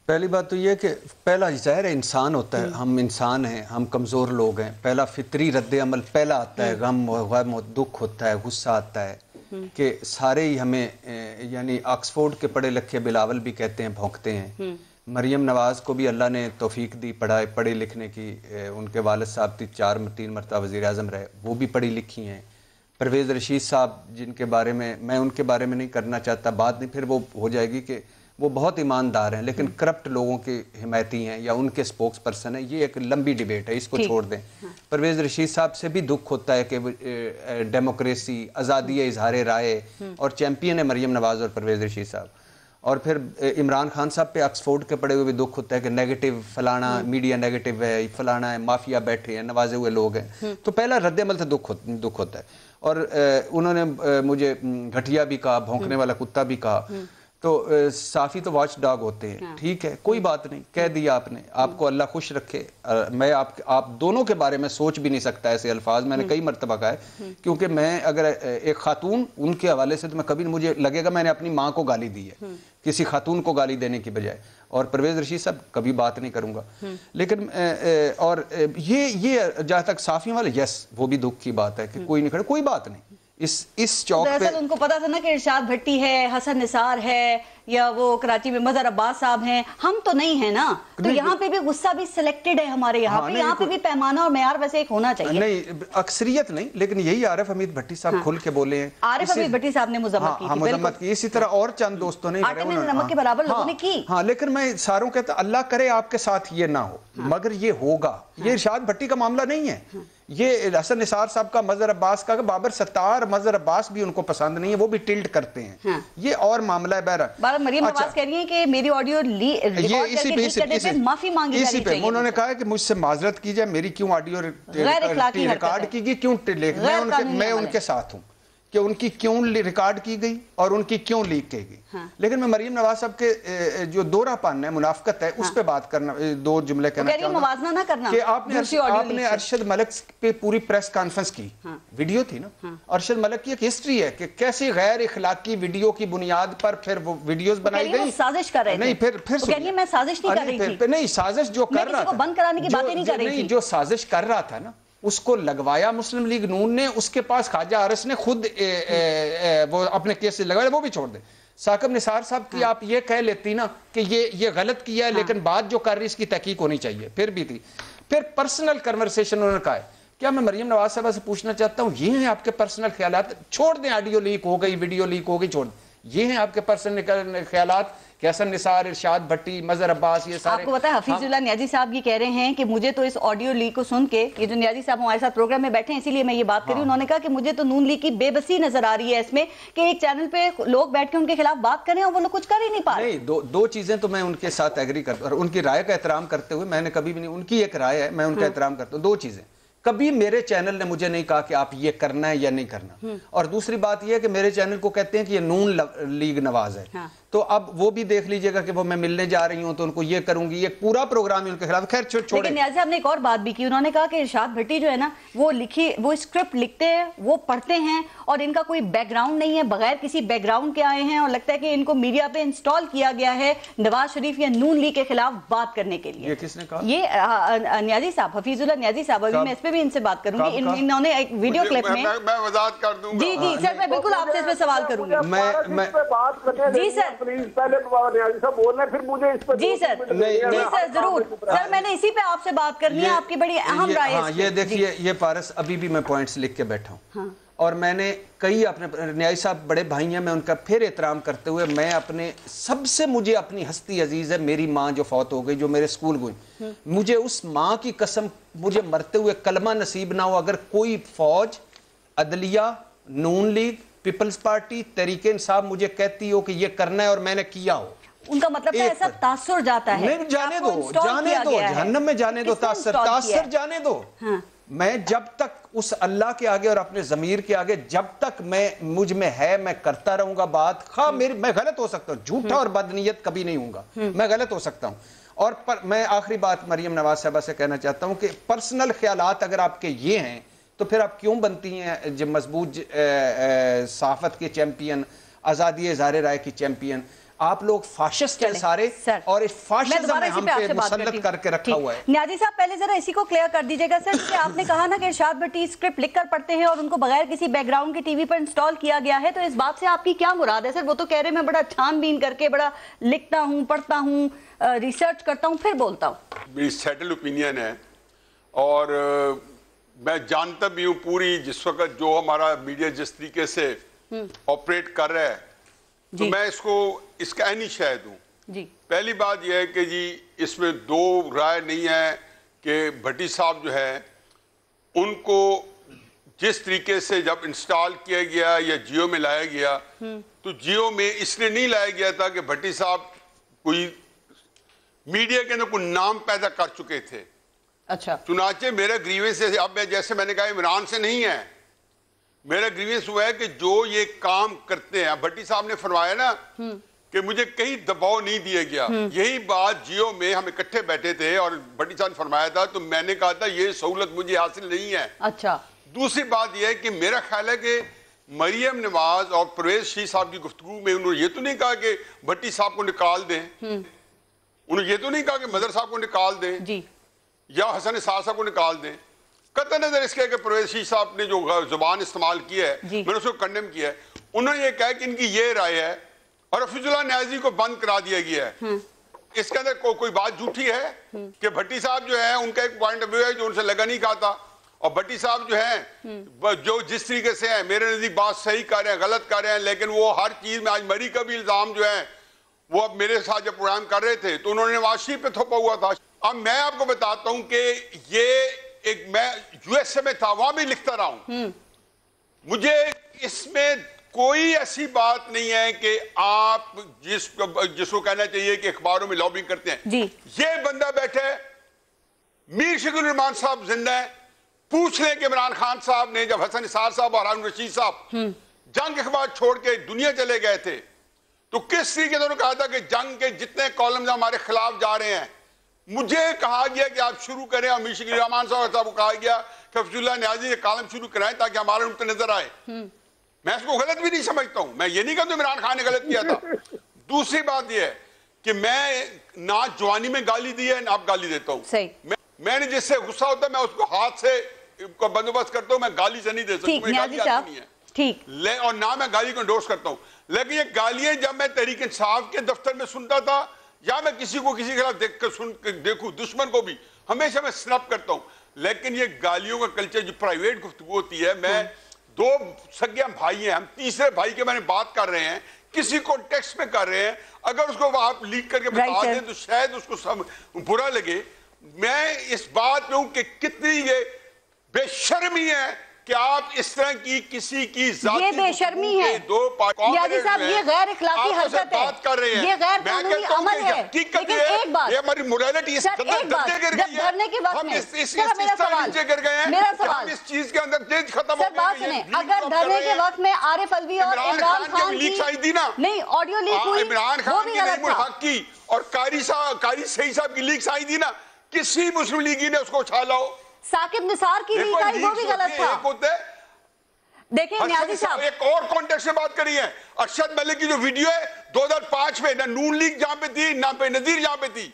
S5: پہلی بات تو یہ کہ پہلا ظاہر ہے انسان ہوتا ہے, ہم انسان ہیں, ہم کمزور لوگ ہیں. پہلا فطری رد عمل پہلا آتا ہے, غم دکھ ہوتا ہے, غصہ آتا ہے کہ سارے ہی ہمیں, یعنی آکسفورڈ کے پڑھے لکھے بلاول بھی کہتے ہیں بھونکتے ہیں. مریم نواز کو بھی اللہ نے توفیق دی پڑھے لکھنے کی. ان کے والد صاحب 3 مرتبہ وزیر اعظم رہے, وہ بھی پڑھی لکھی ہیں. پرویز رشید صاحب جن کے بارے میں ان کے بارے میں نہیں کرنا چاہتا, بات نہیں پھر وہ ہو جائے گی کہ وہ بہت ایماندار ہیں لیکن کرپٹ لوگوں کے حمایتی ہیں یا ان کے سپوکس پرسن ہیں. یہ ایک لمبی ڈیبیٹ ہے, اس کو چھوڑ دیں. پرویز رشید صاحب سے بھی دکھ ہوتا ہے کہ ڈیموکریسی, آزادی اظہار رائے, اور چیمپئن ہے مریم نواز اور پرویز رشید صاحب. اور پھر عمران خان صاحب پہ آکسفورڈ کے پڑھے ہوئے بھی دکھ ہوتا ہے کہ نیگیٹو فلانا, میڈیا نیگیٹو ہے, فلانا ہے, مافیا بیٹھے ہیں, نوازے ہوئے لوگ ہیں. تو پہلا رد عمل سے دکھ ہوتا ہے. اور انہوں نے مجھے گھٹیا بھی کہا, بھونکنے والا کتا بھی کہا. تو صحافی تو واچ ڈاگ ہوتے ہیں, ٹھیک ہے, کوئی بات نہیں, کہہ دیا آپ نے, آپ کو اللہ خوش رکھے. میں آپ دونوں کے بارے میں سوچ بھی نہیں سکتا ایسے الفاظ, میں نے کئی مرتبہ کہا ہے, کیونکہ میں اگر ایک خاتون ان کے حوالے سے تو میں کبھی مجھے لگے گا میں نے اپنی ماں کو گالی دی ہے کسی خاتون کو گالی دینے کی بجائے. اور پرویز رشید صاحب کبھی بات نہیں کروں گا. لیکن اور یہ جہاں تک صحافیوں والے, یس وہ بھی دکھ کی بات ہے کہ کوئی نہیں کھڑا, کوئی بات نہیں. اس چوک پہ
S2: دراصل ان کو پتا تھا نا کہ ارشاد بھٹی ہے, حسن نثار ہے, یا وہ کراچی میں مظہر عباس صاحب ہیں, ہم تو نہیں ہیں نا. تو یہاں پہ بھی غصہ بھی سلیکٹڈ ہے ہمارے یہاں پہ بھی پیمانہ اور معیار ویسے ایک ہونا چاہیے.
S5: نہیں, اکثریت نہیں, لیکن یہی عارف حمید بھٹی صاحب کھل کے بولے ہیں.
S2: عارف حمید بھٹی صاحب نے مذمت کی,
S5: اسی طرح اور چند دوستوں نے,
S2: نمک کے برابر لوگوں نے کی.
S5: ہاں, لیکن میں ساروں کہتا اللہ کرے آپ کے ساتھ یہ نہ ہو, مگر یہ ہوگا. یہ ارشاد بھٹی کا معاملہ نہیں ہے, یہ حسن نثار صاحب کا, مظہر عباس کا, بابر ستار, مظہر عباس بھی ان کو پسند نہیں ہے, وہ بھی ٹلٹ کرتے ہیں. یہ اور معاملہ ہے. بہرحال
S2: مریم نواز کہہ رہی ہیں کہ میری آڈیو ریکارڈ کر کے لیک کرنے پہ معافی مانگی جانی چاہیے.
S5: انہوں نے کہا کہ مجھ سے معذرت کی جائے, میری کیوں آڈیو ریکارڈ کی گئی, کیوں میں ان کے ساتھ ہوں کہ ان کی کیوں ریکارڈ کی گئی اور ان کی کیوں لیک کی گئی. لیکن میں مریم نواز صاحب کے جو دورہ پان ہے, منافقت ہے, اس پہ بات کرنا, 2 جملے کہنا چاہوں گا کہ آپ نے ارشد ملک پہ پوری پریس کانفرنس کی, ویڈیو تھی نا. ارشد ملک کی ایک ہسٹری ہے کہ کیسے غیر اخلاقی ویڈیو کی بنیاد پر پھر وہ ویڈیوز بنائی گئی.
S2: سازش کر رہے تھے.
S5: نہیں, پھر
S2: میں سازش نہیں کر رہی تھی.
S5: نہیں, سازش جو کر رہا تھا,
S2: بند کرانے کی باتیں نہیں کر رہی تھی.
S5: جو سازش کر رہا تھا نا, اس کو لگوایا مسلم لیگ نون نے, اس کے پاس خواجہ عارس نے خود وہ اپنے کیس سے لگوایا, وہ بھی چھوڑ دے. ثاقب نثار صاحب کی آپ یہ کہہ لیتی نا کہ یہ غلط کیا ہے, لیکن بات جو کر رہی اس کی تحقیق ہونی چاہیے, پھر بھی تھی. پھر پرسنل کنورسیشن انہوں نے کہا ہے. کیا میں مریم نواز صاحبہ سے پوچھنا چاہتا ہوں, یہ ہیں آپ کے پرسنل خیالات, چھوڑ دیں آڈیو لیک ہو گئی, ویڈیو لیک ہو گئی, چھوڑ دیں. یہ ہیں آپ کے پرسنل خیالات کہ حسن نثار, ارشاد بھٹی, مظہر عباس, یہ سارے.
S2: آپ کو پتا ہے حفیظ اللہ نیازی صاحب یہ کہہ رہے ہیں کہ مجھے تو اس آڈیو لیک کو سن کے, یہ جو نیازی صاحب ہمارے ساتھ پروگرام میں بیٹھے ہیں اسی لیے میں یہ بات کر رہی ہوں, انہوں نے کہا کہ مجھے تو نون لیگ کی بے بسی نظر آ رہی ہے اس میں کہ ایک چینل پہ لوگ بیٹھ کے ان کے خلاف بات کریں اور وہ لوگ کچھ کر ہی نہیں پا رہے.
S5: نہیں, دو چیزیں تو میں ان کے ساتھ ایگری کرتا ہوں, اور ان کی رائے کا احترام کرتے ہوئے, میں نے کبھی بھی نہیں, ان کی ایک رائے ہے, میں ان کا احترام کرتا ہوں. 2 چیزیں कभी मेरे चैनल ने मुझे नहीं कहा कि आप ये करना है या नहीं करना। और दूसरी बात ये है कि मेरे चैनल को कहते हैं कि ये नून लीग नवाज है। हाँ। तो अब वो भी देख लीजिएगा कि वो मैं मिलने जा रही हूं तो उनको ये करूंगी, ये पूरा प्रोग्राम ही उनके खिलाफ। खैर छोड़े।
S2: लेकिन नियाज़ी साहब ने एक और बात भी की, उन्होंने कहा कि इरशाद भट्टी जो है ना वो स्क्रिप्ट लिखते हैं, वो पढ़ते हैं और इनका कोई बैकग्राउंड नहीं है, बगैर किसी बैकग्राउंड के आए हैं और लगता है कि इनको मीडिया पे इंस्टॉल किया गया है नवाज शरीफ या नून लीग के खिलाफ बात करने के लिए।
S5: ये किसने कहा?
S2: ये नियाज़ी साहब, हफीजुल्लाह नियाज़ी साहब, अभी मैं इस पे भी इनसे बात करूंगी। इन्होंने एक वीडियो क्लिप में
S6: मैं वजाहत कर दूंगा।
S2: जी जी सर, मैं बिल्कुल आपसे इस पे सवाल करूंगी। जी सर,
S8: फिर मुझे इस पर
S2: जी सर, जी सर जरूर सर, मैंने इसी पे आपसे बात करनी है, आपकी बड़ी अहम राय है।
S5: ये देखिए, ये पारस अभी भी मैं पॉइंट्स लिख के बैठा हूँ और मैंने कई अपने न्याय साहब बड़े भाई हैं, मैं उनका फिर एहतराम करते हुए मैं अपने सबसे, मुझे अपनी हस्ती अजीज है मेरी माँ जो फौत हो गई, जो मेरे स्कूल गई, मुझे उस माँ की कसम, मुझे मरते हुए कलमा नसीब ना हो अगर कोई फौज, अदलिया, नून league, peoples party, Tehreek-e Insaf मुझे कहती हो कि ये करना है और मैंने किया हो।
S2: उनका मतलब है ऐसा तासुर जाता है।
S5: नहीं, जाने दो जहन्नम में जाने दो, तासुर जाने दो। मैं जब तक उस अल्लाह के आगे और अपने ज़मीर के आगे जब तक मुझ में है, मैं करता रहूंगा बात। हाँ, मैं गलत हो सकता हूँ, झूठा और बदनीयत कभी नहीं हूंगा, मैं गलत हो सकता हूँ। और मैं आखिरी बात मरियम नवाज साहबा से कहना चाहता हूँ कि पर्सनल ख्यालात अगर आपके ये हैं तो फिर आप क्यों बनती हैं जो मजबूत सहाफत के चैंपियन, आज़ादी इज़हार राय की चैंपियन? आप लोग फाशिस्ट हैं सारे और इस फाशिज्म में हम पे मुसल्लत करके रखा हुआ है।
S2: नियाज़ी साहब पहले जरा इसी को क्लियर कर दीजिएगा सर, कि आपने कहा ना कि इरशाद भट्टी स्क्रिप्ट लिखकर पढ़ते हैं और उनको बगैर किसी बैकग्राउंड के टीवी पर इंस्टॉल किया गया है, तो इस बात से आपकी क्या मुराद है सर? वो तो कह रहे मैं बड़ा छानबीन करके बड़ा लिखता हूँ, पढ़ता हूँ, रिसर्च करता हूँ, फिर बोलता हूँ।
S6: मेरी सेटल ओपिनियन है और मैं जानता भी हूँ पूरी, जिस वक्त जो हमारा मीडिया जिस तरीके से ऑपरेट कर रहा है, तो मैं इसका ऐनी शायद हूँ। पहली बात यह है कि जी इसमें दो राय नहीं है कि भट्टी साहब जो है उनको जिस तरीके से जब इंस्टॉल किया गया या जियो में लाया गया, तो जियो में इसलिए नहीं लाया गया था कि भट्टी साहब कोई मीडिया के अंदर कोई नाम पैदा कर चुके थे।
S2: अच्छा।
S6: चुनाचे मेरा ग्रीवेंस, अब जैसे मैंने कहा इमरान से नहीं है, मेरा ग्रीवेंस हुआ है कि जो ये काम करते हैं, भट्टी साहब ने फरमाया ना कि मुझे कहीं दबाव नहीं दिया गया, यही बात जियो में हम इकट्ठे बैठे थे और भट्टी साहब ने फरमाया था, तो मैंने कहा था ये सहूलत मुझे हासिल नहीं है। अच्छा। दूसरी बात यह है कि मेरा ख्याल है कि मरियम नवाज और परवेज शी साहब की गुफ्तगू में उन्होंने ये तो नहीं कहा कि भट्टी साहब को निकाल दें, उन्होंने ये तो नहीं कहा कि मदर साहब को निकाल दें जी, या हसन निसार साहब को निकाल दें। कतई नजर इसके कि परवेज शी साहब ने जो जुबान इस्तेमाल की है मैंने उसको कंडेम किया है। उन्होंने ये कहा कि इनकी ये राय है और हफीजुल्लाह न्याजी को बंद करा दिया गया है। इसके अंदर कोई बात झूठी है कि भट्टी साहब जो है उनका एक पॉइंट ऑफ व्यू है जो उनसे लगा नहीं कहा था, और भट्टी साहब जो है जो जिस तरीके से है मेरे नजदीक बात सही कर रहे हैं, गलत कर रहे हैं, लेकिन वो हर चीज में, आज मरी का भी इल्जाम जो है वो अब मेरे साथ जब प्रोग्राम कर रहे थे तो उन्होंने नवाज शरीफ पे थोपा हुआ था। अब मैं आपको बताता हूं कि ये एक, मैं यूएसए में था, वहां भी लिखता रहा हूं, मुझे इसमें कोई ऐसी बात नहीं है कि आप जिसको कहना चाहिए कि अखबारों में लॉबिंग करते हैं जी। ये बंदा बैठे, मीर शकील रहमान साहब जिंदा है, पूछ लें कि इमरान खान साहब ने जब हसन निसार साहब और हारून रशीद साहब जंग अखबार छोड़ के दुनिया चले गए थे तो किस तरीके से उन्होंने कहा था कि जंग के जितने कॉलम्स हमारे खिलाफ जा रहे हैं, मुझे कहा गया कि आप शुरू करें, और मीर शकील रहमान साहब को कहा गया कि हफीजुल्लाह न्याजी ने कॉलम शुरू कराएं ताकि हमारे उन पर नजर आए। मैं इसको गलत भी नहीं समझता हूं, मैं ये नहीं कहता इमरान खान ने गलत किया था। दूसरी बात यह है कि मैं ना जवानी में गाली दी है ना आप गाली देता हूं, मैंने जिससे गुस्सा होता है मैं उसको हाथ से बंदोबस्त करता हूं, मैं गाली से नहीं दे सकता ठीक, और ना मैं गाली को इंडोर्स करता हूं। लेकिन ये गालियां जब मैं तहरीक इंसाफ के दफ्तर में सुनता था या मैं किसी को किसी के खिलाफ देखूं दुश्मन को भी, हमेशा मैं स्नैप करता हूं। लेकिन ये गालियों का कल्चर जो प्राइवेट गुफ्तगू होती है, मैं दो सगे भाई हैं, हम तीसरे भाई के मैंने बात कर रहे हैं, किसी को टेक्स्ट में कर रहे हैं, अगर उसको आप लीक करके बता दें तो शायद उसको सब बुरा लगे। मैं इस बात में हूं कि कितनी ये बेशर्मी है کہ آپ اس طرح کی کسی کی ذاتی
S2: یہ بے شرمی ہے نیازی صاحب، یہ غیر اخلاقی حرکت ہے، یہ غیر قانونی عمل ہے. لیکن ایک بات،
S6: یہ ہماری موریلٹی اس
S2: سر ایک بات، جب دھرنے کے وقت میں میرا سوال
S6: اس چیز کے اندر تیز ختم ہو
S2: سر بات سنیں، اگر دھرنے کے وقت میں عارف الوی اور عمران خان کی نہیں آڈیو لیک ہوئی،
S6: عمران
S2: وہ
S6: خان
S2: بھی
S6: کی
S2: غلط
S6: نعیم
S2: تھا.
S6: الحق کی اور قاری سعید صاحب کی لیکس آئی تھی نا، کسی مسلم لیگی نے اس کو اچھالا ہو.
S2: ثاقب نثار کی لیک آئی، وہ بھی غلط تھا. دیکھیں نیازی صاحب،
S6: ایک اور کانٹیکسٹ سے بات کری ہے. ارشد ملک کی جو ویڈیو ہے 2005 میں، نہ نون لیگ جہاں پہ تھی نہ بے نظیر جہاں پہ تھی،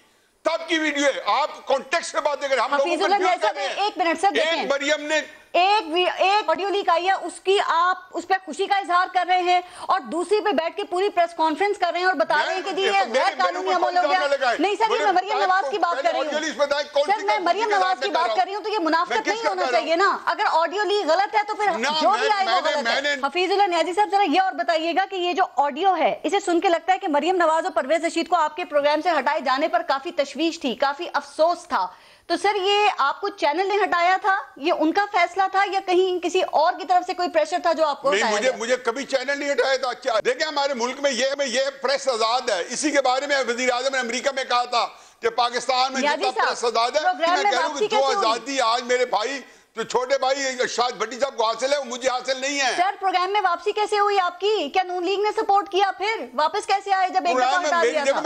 S6: تب کی ویڈیو ہے. آپ کانٹیکسٹ سے باتیں کریں.
S2: حفیظ اللہ صاحب ایک منٹ سر دیکھیں،
S6: ایک مریم نے
S2: ایک آڈیو لیک آئی ہے، اس کی آپ اس پہ خوشی کا اظہار کر رہے ہیں، اور دوسری پہ بیٹھ کے پوری پریس کانفرنس کر رہے ہیں اور بتا رہے ہیں کہ یہ غیر قانونی عمل ہو گیا. نہیں سر، یہ میں مریم نواز کی بات کر رہی ہوں. سر میں مریم نواز کی بات کر رہی ہوں، تو یہ منافقت نہیں ہونا چاہیے نا. اگر آڈیو لیک غلط ہے تو پھر جو بھی آئے وہ غلط ہے. حفیظ اللہ نیازی صاحب ذرا یہ اور بتائیے گا کہ یہ جو آڈیو ہے، اسے سن کے لگتا ہے کہ مریم نواز اور پرویز رشید کو آپ کے پروگرام سے ہٹائے جانے پر کافی تشویش تھی، کافی افسوس تھا. تو سر یہ آپ کو چینل نے ہٹایا تھا، یہ ان کا فیصلہ تھا، یا کہیں کسی اور کی طرف سے کوئی پریشر تھا جو آپ کو ہٹایا گیا؟
S6: مجھے کبھی چینل نہیں ہٹایا تھا. دیکھیں ہمارے ملک میں یہ پریس آزاد ہے. اسی کے بارے میں وزیر اعظم نے امریکہ میں کہا تھا کہ پاکستان میں جتنا پریس آزاد ہے، میں کہہ رہا ہوں کہ جو آزادی آج میرے بھائی تو چھوٹے بھائی ارشاد بھٹی صاحب کو حاصل ہے، وہ مجھے حاصل نہیں ہے.
S2: سر پروگرام میں واپسی کیسے ہوئی آپ کی؟ کیا نون لیگ نے سپورٹ کیا؟ پھر واپس کیسے آئے جب ایک دفعہ ہٹا دیا تھا؟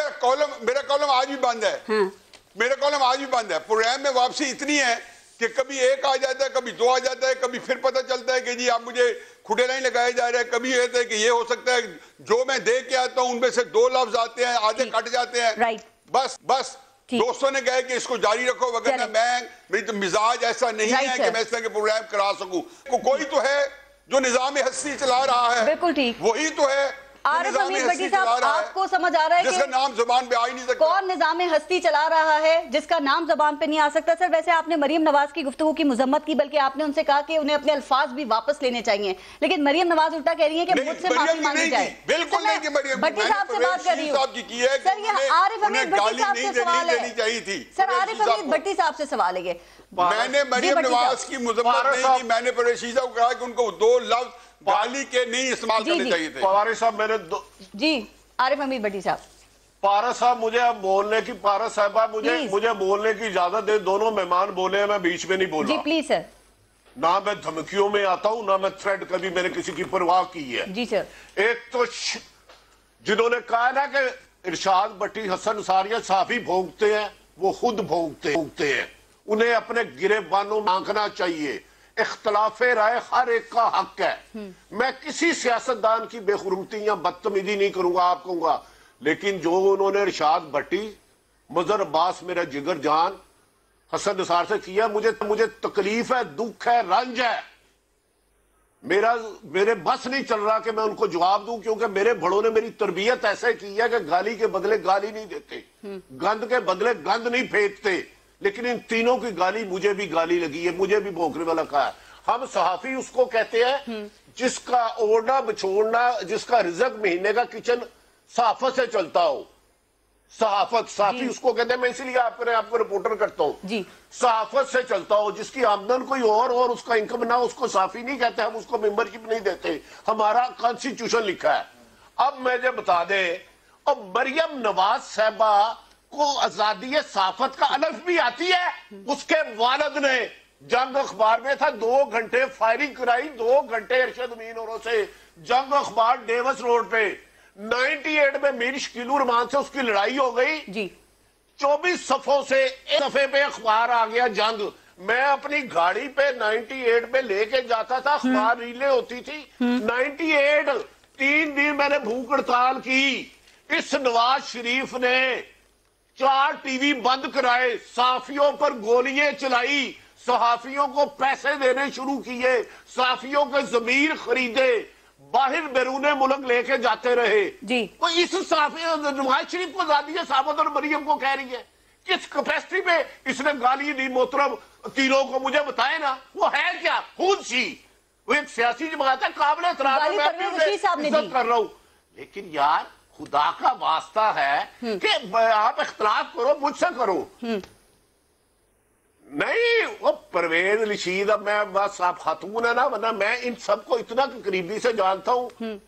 S6: میرا کالم آج بھی بند ہے. میرا کالم آج بھی بند ہے. پروگرام میں واپسی اتنی ہے کہ کبھی ایک آ جاتا ہے، کبھی دو آ جاتا ہے، کبھی پھر پتہ چلتا ہے کہ جی آپ مجھے کھٹے نہیں لگائے جا رہے ہیں. کبھی یہ ہے کہ یہ ہو سکتا ہے جو میں دے کے آتا ہوں ان میں سے 2 لفظ آتے ہیں، آدھے کٹ جاتے ہیں. بس دوستوں نے کہا کہ اس کو جاری رکھو، وگرنہ میری تو مزاج ایسا نہیں ہے کہ میں اس طرح کے پروگرام کرا سکوں. کوئی تو ہے جو نظام ہستی چلا رہا ہے،
S2: بالکل ٹھیک،
S6: وہی تو ہے.
S2: عارف حمید بھٹی صاحب، آپ کو سمجھ آ رہا ہے
S6: جس کا نام زبان پہ آ ہی نہیں سکتا،
S2: کون نظام ہستی چلا رہا ہے جس کا نام زبان پہ نہیں آ سکتا؟ سر ویسے آپ نے مریم نواز کی گفتگو کی مذمت کی، بلکہ آپ نے ان سے کہا کہ انہیں اپنے الفاظ بھی واپس لینے چاہیے، لیکن مریم نواز الٹا کہہ رہی ہے کہ مجھ سے معافی مانگی جائے.
S6: بالکل نہیں کہ مریم
S2: بھٹی صاحب سے بات کر رہی ہوں. سر یہ عارف حمید بھٹی صاحب سے سوال ہے. سر عارف حمید بھٹی صاحب سے سوال ہے.
S6: میں نے مریم نواز کی مذمت نہیں کی، میں نے رشید صاحب کو کہا کہ ان کو 2 لفظ گالی کے نہیں استعمال کرنے چاہیے تھے.
S7: پواری صاحب میرے
S2: جی عارف حمید بھٹی صاحب.
S7: پارا صاحب مجھے اب بولنے کی، پارا صاحبہ مجھے بولنے کی اجازت دے. دونوں مہمان بولے ہیں، میں بیچ میں نہیں بول رہا.
S2: جی پلیز سر.
S7: نہ میں دھمکیوں میں آتا ہوں، نہ میں تھریڈ کبھی میں نے کسی کی پرواہ کی ہے.
S2: جی سر.
S7: ایک تو جنہوں نے کہا نا کہ ارشاد بھٹی حسن نثاریہ صحافی بھونکتے ہیں، وہ خود بھونکتے ہیں. انہیں اپنے گریبانوں میں آنکھنا چاہیے. اختلاف رائے ہر ایک کا حق ہے. میں کسی سیاستدان کی بے حرمتی یا بدتمیزی نہیں کروں گا، آپ کہوں گا. لیکن جو انہوں نے ارشاد بھٹی، مظہر عباس میرا جگر جان، حسن نثار سے کیا، مجھے تکلیف ہے، دکھ ہے، رنج ہے. میرے بس نہیں چل رہا کہ میں ان کو جواب دوں، کیونکہ میرے بڑوں نے میری تربیت ایسے کی ہے کہ گالی کے بدلے گالی نہیں دیتے، گند کے بدلے گند نہیں پھینکتے. لیکن ان تینوں کی گالی مجھے بھی گالی لگی ہے، مجھے بھی بھونکنے والا کہا ہے. ہم صحافی اس کو کہتے ہیں جس کا اوڑھنا بچھوڑنا، جس کا رزق مہینے کا کچن صحافت سے چلتا ہو. صحافی اس کو کہتے ہیں. میں اسی لیے آپ کو رپورٹر کرتا ہوں. صحافت سے چلتا ہو، جس کی آمدن کوئی اور اس کا انکم نہ، اس کو صحافی نہیں کہتے. ہم اس کو ممبرشپ نہیں دیتے. ہمارا کانسٹیٹیوشن لکھا ہے. اب مجھے بتا دیں، اب مریم نواز صاحبہ کو آزادی صحافت کا الف بھی آتی ہے. اس کے والد نے جنگ اخبار میں تھا، 2 گھنٹے فائرنگ کرائی، 2 گھنٹے ارشد امین اوروں سے جنگ اخبار ڈیوس روڈ پہ. 98 میں میر شکیل الرحمان سے اس کی لڑائی ہو گئی. 24 صفوں سے ایک صفحے پہ اخبار آ گیا جنگ. میں اپنی گاڑی پہ 98 پہ لے کے جاتا تھا، اخبار ریلیں ہوتی تھی. 98 3 دن میں نے بھوک ہڑتال کی. اس نواز شریف نے 4 ٹی وی بند کرائے، صحافیوں پر گولیاں چلائی، صحافیوں کو پیسے دینے شروع کیے، صحافیوں کے ضمیر خریدے، باہر بیرون ملک لے کے جاتے رہے. اس صحافی نواز شریف کو آزادی صحافت اور مریم کو کہہ رہی ہے. کس کیپیسٹی پہ اس نے گالی دی محترم تینوں کو؟ مجھے بتائے نا وہ ہے کیا؟ خود سی وہ ایک سیاسی جماعت ہے، قابل احترام ہے، میں عزت کر رہا ہوں. لیکن یار خدا کا واسطہ ہے کہ آپ اختلاف کرو، مجھ سے کرو. نہیں وہ परवेज रशीद, अब मैं बस आप खातून है ना, वरना मैं इन सबको इतना करीबी से जानता हूं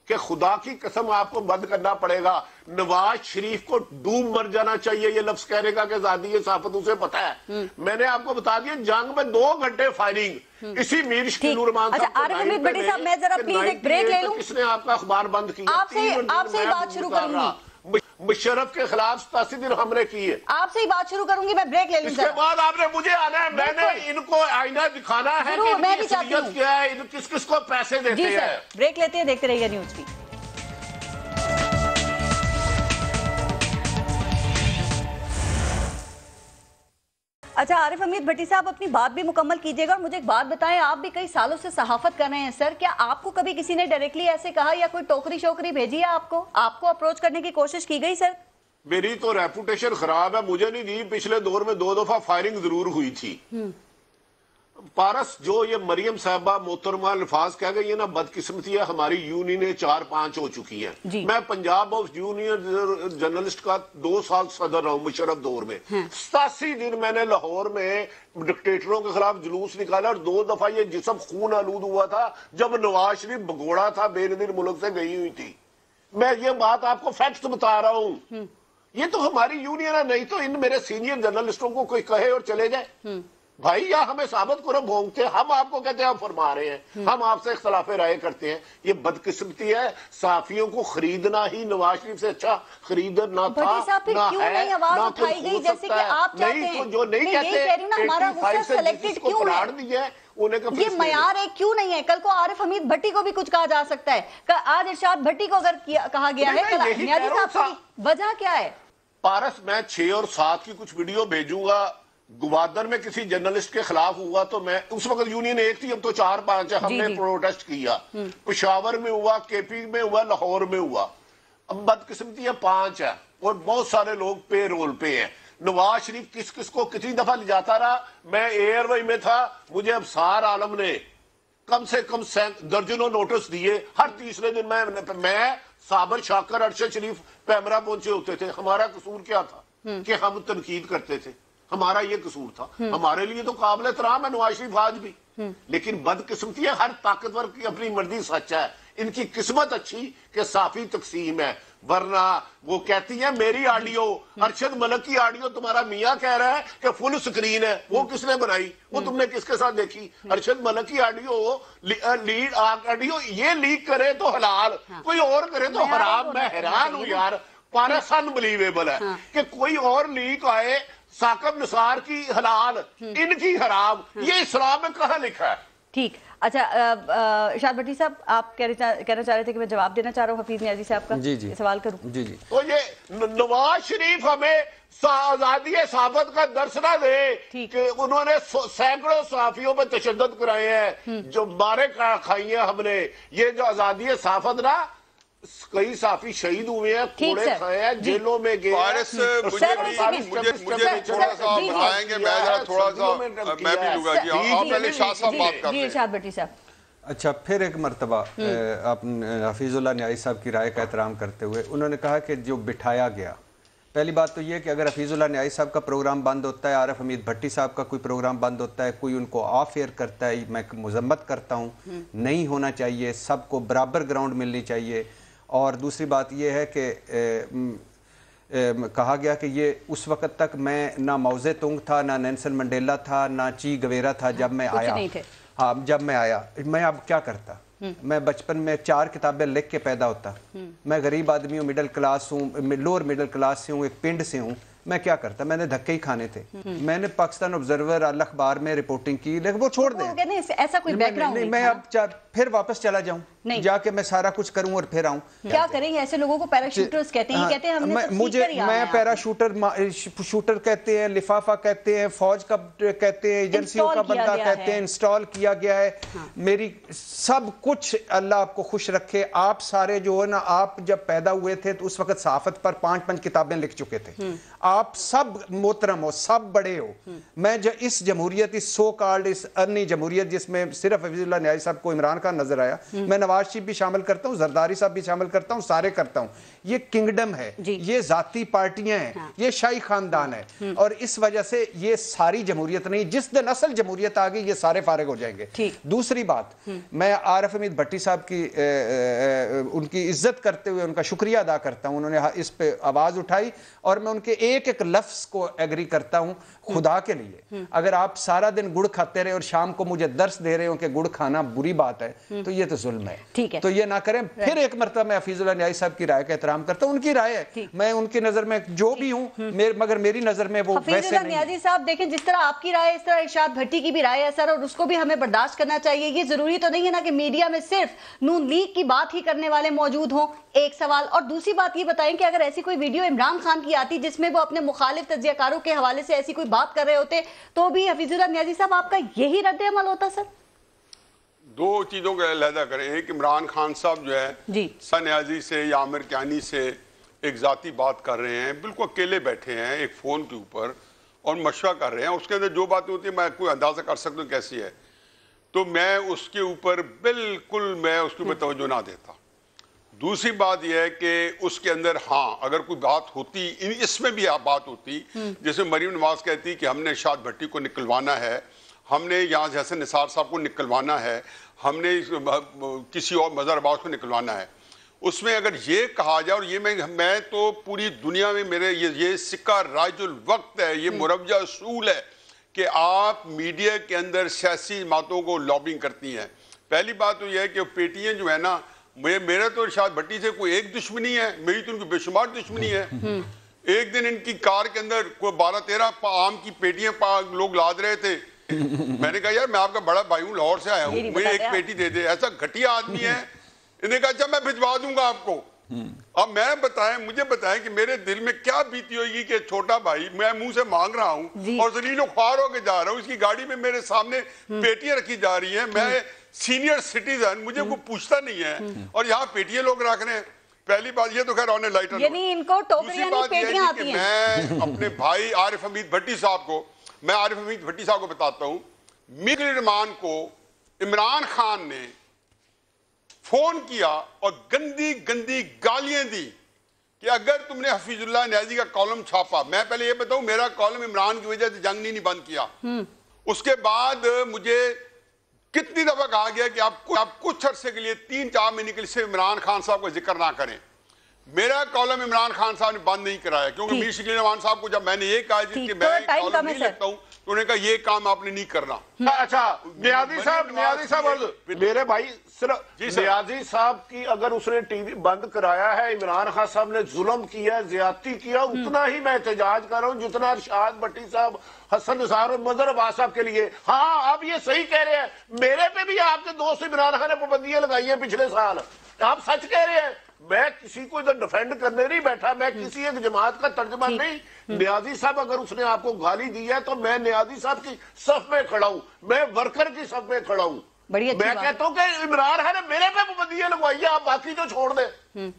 S7: कि खुदा की कसम आपको बंद करना पड़ेगा। नवाज शरीफ को डूब मर जाना चाहिए ये लफ्ज कहने का कि आजादी सहाफत उसे पता है। मैंने आपको बता दिया जंग में 2 घंटे फायरिंग इसी मीर शकील उर्रहमान
S2: अच्छा, आरिफ हमीद भट्टी साहब, मैं जरा प्लीज एक ब्रेक ले लूं।
S7: किसने आपका अखबार बंद किया?
S2: आपसे ही बात शुरू करूंगी।
S7: मुशर्रफ के खिलाफ 87 दिन हमले किए।
S2: आपसे ही बात शुरू करूंगी, मैं ब्रेक ले लूं।
S7: इसके बाद आपने मुझे आना है, मैंने इनको आईना दिखाना है कि
S2: मैं भी चाहती हूं
S7: क्या है, किस किस को पैसे देते हैं।
S2: ब्रेक लेते हैं, देखते रहिए न्यूज़ भी। अच्छा, आरिफ हमीद भट्टी साहब, अपनी बात भी मुकम्मल कीजिएगा और मुझे एक बात बताएं, आप भी कई सालों से सहाफत कर रहे हैं सर, क्या आपको कभी किसी ने डायरेक्टली ऐसे कहा या कोई टोकरी शोकरी भेजी है आपको अप्रोच करने की कोशिश की गई सर?
S7: मेरी तो रेपुटेशन खराब है, मुझे नहीं दी। पिछले दौर में 2 दफा फायरिंग जरूर हुई थी। पारस, जो ये मरियम साहबा मोहतरमा अल्फाज कह गई है ना, बदकिस्मती है, हमारी यूनियन 4-5 हो चुकी हैं। मैं पंजाब ऑफ यूनियन जर्नलिस्ट का 2 साल सदर रहा हूं मुशर्रफ दौर में। 87 दिन मैंने लाहौर में डिक्टेटरों के खिलाफ जुलूस निकाला और 2 दफा ये जिस्म खून आलूद हुआ था जब नवाज शरीफ भगोड़ा था, बेनजीर मुल्क से गई हुई थी। मैं ये बात आपको फैक्ट्स बता रहा हूं। ये तो हमारी यूनियन है, नहीं तो इन मेरे सीनियर जर्नलिस्टों को कोई कहे और चले जाए। भाई, या हमें साबित करो भोंगते, हम आपको कहते हैं आप फरमा रहे हैं, हम आपसे इख्तलाफ राय करते हैं। ये बदकिस्मती है। साफियों को खरीदना ही नवाज शरीफ से अच्छा खरीदना था, ना है, ना कुछ हो सकता है। नहीं तो जो नहीं कहते 85 से जिसको पलाड़ दिया है उन्हें ये
S2: मयार है, क्यों नहीं है? कल को आरिफ हमीद भट्टी को भी कुछ कहा जा सकता है। आज इरशाद भट्टी को अगर कहा गया है, वजह क्या है?
S7: पारस, मैं 6 और 7 की कुछ वीडियो भेजूंगा। ग्वादर में किसी जर्नलिस्ट के खिलाफ हुआ तो मैं, उस वक्त यूनियन 1 थी, अब तो 4-5 है। हमने प्रोटेस्ट किया, पेशावर में हुआ, केपी में हुआ, लाहौर में हुआ। अब बदकिस्मती है 5 है और बहुत सारे लोग पे रोल पे हैं। नवाज शरीफ किस किस को कितनी दफा ले जाता रहा। मैं एयरवे में था, मुझे अबसार आलम ने कम से कम दर्जनों नोटिस दिए। हर तीसरे दिन मैं साबर शाकर अरशद शरीफ पैमरा पहुंचे होते थे। हमारा कसूर क्या था कि हम तनकीद करते थे? हमारा ये कसूर था। हमारे लिए तो काबिल एहतराम है नवाज शरीफ आज भी, लेकिन बदकिस्मती है, हर ताकतवर की अपनी मर्जी सच है। इनकी किस्मत अच्छी कि साफी तकसीम है, वरना वो कहती है मेरी ऑडियो, अरशद मलिक की ऑडियो तुम्हारा मियाँ कह रहा है कि फुल स्क्रीन है, वो किसने बनाई? वो तुमने किसके साथ देखी? अरशद मलिक की ऑडियो लीड ऑडियो ये लीक करे तो हलाल, कोई और करे तो हराम। मैं हैरान हूँ यार, पारस अनबिलीवेबल है कि कोई और लीक आए, साकब निसार की हलाल, इनकी हराम। ये इस्लाम में कहाँ लिखा है?
S2: ठीक। अच्छा, इरशाद भट्टी साहब, आप कहना चाह रहे थे कि मैं जवाब देना चाह रहा हूँ हफीज नियाजी साहब का।
S5: जी
S2: सवाल करूँ?
S5: जी।
S7: तो ये नवाज शरीफ हमें आजादी सहाफत का दर्श ना दे कि उन्होंने सैकड़ों सहाफियों पर तशद्दुद कराए हैं, जो मारे खाई हैं हमने। ये जो आजादी सहाफत ना, कई साफी शहीद हुए हैं, कोड़े खाए हैं, जेलों में गए।
S6: मुझे थोड़ा सा बताएंगे, मैं जरा थोड़ा सा मैं भी लूंगा जी। आप पहले शाह साहब बात करते हैं।
S2: इरशाद भट्टी साहब,
S5: अच्छा, फिर एक मरतबा आप हफीजुल्लाह न्याई साहब की राय का एहतराम करते हुए उन्होंने कहा कि जो बिठाया गया, पहली बात तो ये कि अगर हफीजुल्लाह न्याई साहब का प्रोग्राम बंद होता है, आरिफ हमीद भट्टी साहब का कोई प्रोग्राम बंद होता है, कोई उनको ऑफ एयर करता है, मैं मजम्मत करता हूँ, नहीं होना चाहिए, सबको बराबर ग्राउंड मिलनी चाहिए। और दूसरी बात यह है कि कहा गया कि ये उस वक़्त तक मैं ना मौजे तुंग था, ना नेल्सन मंडेला था, ना ची गवेरा था जब मैं आया। हाँ, जब मैं आया, मैं अब क्या करता? मैं बचपन में 4 किताबें लिख के पैदा होता। मैं गरीब आदमी हूँ, मिडिल क्लास हूँ, लोअर मिडिल क्लास से हूँ, एक पिंड से हूँ। मैं क्या करता? मैंने धक्के ही खाने थे। मैंने पाकिस्तान ऑब्जर्वर, अल अखबार में रिपोर्टिंग की, लेकिन वो छोड़ दें।
S2: ऐसा कोई बैकग्राउंड नहीं,
S5: मैं अब फिर वापस चला जाऊं, जाके मैं सारा कुछ करूं और फिर आऊं।
S2: क्या करेंगे? ऐसे लोगों को पैराशूटर्स कहते हैं। कहते हैं हमने
S5: मैं पैराशूटर शूटर कहते हैं, लिफाफा कहते हैं, फौज का कहते हैं, एजेंसियों का बंदा कहते हैं, इंस्टॉल किया गया है। मेरी सब कुछ, अल्लाह आपको खुश रखे। आप सारे जो है ना, आप जब पैदा हुए थे तो उस वक्त सहाफत पर 5 किताबें लिख चुके थे। आप सब मोहतरम हो, सब बड़े हो। मैं इस जमहूरियत, इस सो कॉल्ड इस अर्नी जमहूरियत जिसमें सिर्फ हफीजुल्लाह न्याई साहब को इमरान खान नजर आया, मैं नवाज शरीफ भी शामिल करता हूँ, जरदारी साहब भी शामिल करता हूँ, सारे करता हूँ। ये किंगडम है, ये जाती पार्टियां हैं, ये शाही खानदान है, और इस वजह से ये सारी जमहूरियत नहीं, जिस दिन असल जमहूरियत आ गई ये सारे फारिग हो जाएंगे। दूसरी बात, मैं आरिफ हमीद भट्टी साहब की उनकी इज्जत करते हुए उनका शुक्रिया अदा करता हूँ, उन्होंने इस पे आवाज उठाई और मैं उनके एक एक लफ्ज को एग्री करता हूँ। खुदा के लिए अगर आप सारा दिन गुड़ खाते रहे और शाम को मुझे दर्स दे रहे हो कि गुड़ खाना बुरी बात है, तो ये तो जुल्म है। ठीक है, तो ये ना करें। फिर एक मरतबा मैं हफीजुल्लाह न्याजी साहब की राय का एहतराम करता हूँ, उनकी राय है, मैं उनकी नजर में जो भी हूँ, मगर मेरी नजर में वो वैसे नहीं।
S2: न्याजी साहब देखें, जिस तरह आपकी राय है इस तरह इरशाद भट्टी की भी राय है सर, और उसको भी हमें बर्दाश्त करना चाहिए। ये जरूरी तो नहीं है ना कि मीडिया में सिर्फ नून लीग की बात ही करने वाले मौजूद हों, एक सवाल। और दूसरी बात ये बताएं कि अगर ऐसी कोई वीडियो इमरान खान की आती जिसमें वो अपने मुखालिफ तज्जियाकारों के हवाले से ऐसी कोई बात कर रहे होते, तो भी हफीजुल्लाह न्याजी साहब आपका यही रद्द अमल होता सर?
S6: दो चीजों का अलहदा करें। एक, इमरान खान साहब जो है न्याजी से या आमिर कियानी से एक जाती बात कर रहे हैं, बिल्कुल अकेले बैठे हैं एक फोन के ऊपर और मशवरा कर रहे हैं, उसके अंदर जो बातें होती है मैं कोई अंदाजा कर सकता हूँ कैसी है, तो मैं उसके ऊपर बिल्कुल मैं उसके ऊपर तवज्जो ना देता। दूसरी बात यह है कि उसके अंदर हाँ अगर कोई बात होती, इसमें भी बात होती, जैसे मरीम नवाज कहती कि हमने इरशाद भट्टी को निकलवाना है, हमने यहाँ से हसन निसार साहब को निकलवाना है, हमने किसी और मज़हर अब्बास को निकलवाना है, उसमें अगर ये कहा जाए, और ये मैं तो पूरी दुनिया में मेरे ये सिक्का राजुल वक्त है, ये मुरव्वजा उसूल है कि आप मीडिया के अंदर सियासी जमातों को लॉबिंग करती हैं। पहली बात तो यह है कि पेटियां जो है ना, मेरा तो इरशाद भट्टी से कोई एक दुश्मनी है, मेरी तो उनकी बेशुमार दुश्मनी है। एक दिन इनकी कार के अंदर कोई 12-13 आम की पेटियां लोग लाद रहे थे, मैंने कहा यार मैं आपका बड़ा भाई हूँ, लाहौर से आया हूँ, मुझे एक पेटी दे दे। ऐसा घटिया आदमी है। इन्होंने कहा अच्छा मैं भिजवा दूंगा आपको। अब मुझे बताएं कि मेरे दिल में क्या बीती होगी कि छोटा भाई मैं मुंह से मांग रहा हूँ और जलीलो ख्वार होकर जा रहा हूँ, इसकी गाड़ी में मेरे सामने पेटियां रखी जा रही हैं, मैं सीनियर सिटीजन, मुझे कोई पूछता नहीं है और यहाँ पेटियां लोग रख रहे हैं। पहली बात ये तो खैर ऑन लाइटर, दूसरी बात यह है कि मैं अपने भाई आरिफ हमीद भट्टी साहब को बताता हूँ, मिगल रहमान को इमरान खान ने फोन किया और गंदी गंदी गालियां दी कि अगर तुमने हफीजुल्लाह न्याजी का कॉलम छापा, मैं पहले ये बताऊं मेरा कॉलम इमरान की वजह से जंग नहीं बंद किया, उसके बाद मुझे कितनी दफा कहा गया कि आप कुछ अरसे के लिए 3-4 महीने के लिए इमरान खान साहब का जिक्र ना करें। मेरा कॉलम इमरान खान साहब ने बंद नहीं कराया, क्योंकि मीर शकील रहमान साहब को जब मैंने ये कहा कि मैं कॉलम नहीं लिखता हूं, तो उन्होंने कहा ये काम आपने नहीं करना।
S7: अच्छा न्याजी साहब मेरे भाई सिर्फ न्याजी साहब की अगर उसने टीवी बंद कराया है, इमरान खान साहब ने जुल्म किया, ज्यादती किया, उतना ही मैं एहतजाज कर रहा हूँ जितना इरशाद भट्टी साहब, हसन निसार और मज़हर अब्बास साहब के लिए। हाँ आप ये सही कह रहे हैं, मेरे पे भी आपके दोस्त इमरान खान ने पाबंदियां लगाई हैं पिछले साल, आप सच कह रहे हैं। मैं किसी को इधर डिफेंड करने नहीं बैठा, मैं किसी एक जमात का तर्जमान नहीं। न्याजी साहब अगर उसने आपको गाली दी है तो मैं न्याजी साहब की सफ में खड़ा हूं, मैं वर्कर की सफ में खड़ा हूं। मैं कहता हूं कि इमरान खान ने मेरे पे पाबंदियां लगवाई है, आप बाकी तो छोड़ दें।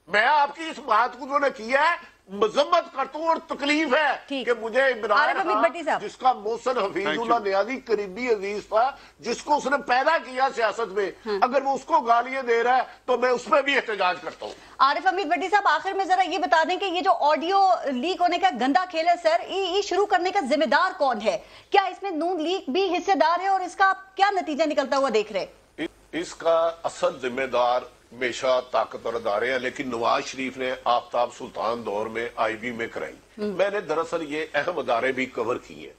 S7: मैं आपकी इस बात को जो ने किया है मजम्मत करता हूँ और तकलीफ है कि मुझे इमरान खान जिसका मोहसिन हफीजुल्लाह न्याजी करीबी अजीज था, जिसको उसने पैदा किया सियासत में, अगर वो उसको गालियां दे रहा है तो मैं उसमें भी एहतजाज करता हूँ।
S2: आरिफ हमीद भट्टी साहब आखिर में जरा ये बता दें कि ये जो ऑडियो लीक होने का गंदा खेल है सर, ये शुरू करने का जिम्मेदार कौन है? क्या इसमें नून लीग भी हिस्सेदार है और इसका क्या नतीजा निकलता हुआ देख रहे?
S7: इसका असल जिम्मेदार हमेशा ताकतवर अदारे हैं, लेकिन नवाज शरीफ ने आफ्ताब सुल्तान दौर में आईबी में कराई। मैंने दरअसल ये अहम अदारे भी कवर किए।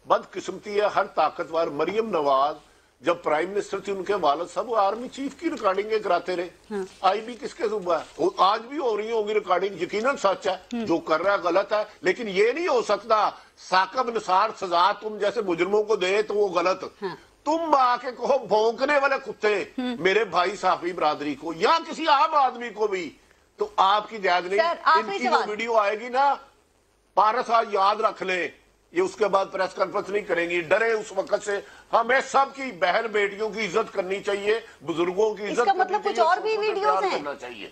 S7: बदकिस्मती है हर ताकतवर, मरियम नवाज जब प्राइम मिनिस्टर थी उनके वालिद साहब आर्मी चीफ की रिकॉर्डिंग कराते रहे। आईबी किसके सुबह है? आज भी हो रही होगी रिकॉर्डिंग, यकीनन सच है, जो कर रहा है गलत है, लेकिन ये नहीं हो सकता साकिब निसार सजा तुम जैसे मुजरिमों को दे तो वो गलत। तुम आके कहो भौंकने वाले कुत्ते मेरे भाई साफी बरादरी को या किसी आम आदमी को भी, तो आपकी जायज नहीं। इनकी जो वीडियो आएगी ना, पारस आज याद रख ले, ये उसके बाद प्रेस कॉन्फ्रेंस नहीं करेंगी, डरे उस वक्त से। हमें सबकी बहन बेटियों की इज्जत करनी चाहिए, बुजुर्गों की इज्जत
S2: मतलब कुछ और भी वीडियोस हैं
S7: चाहिए।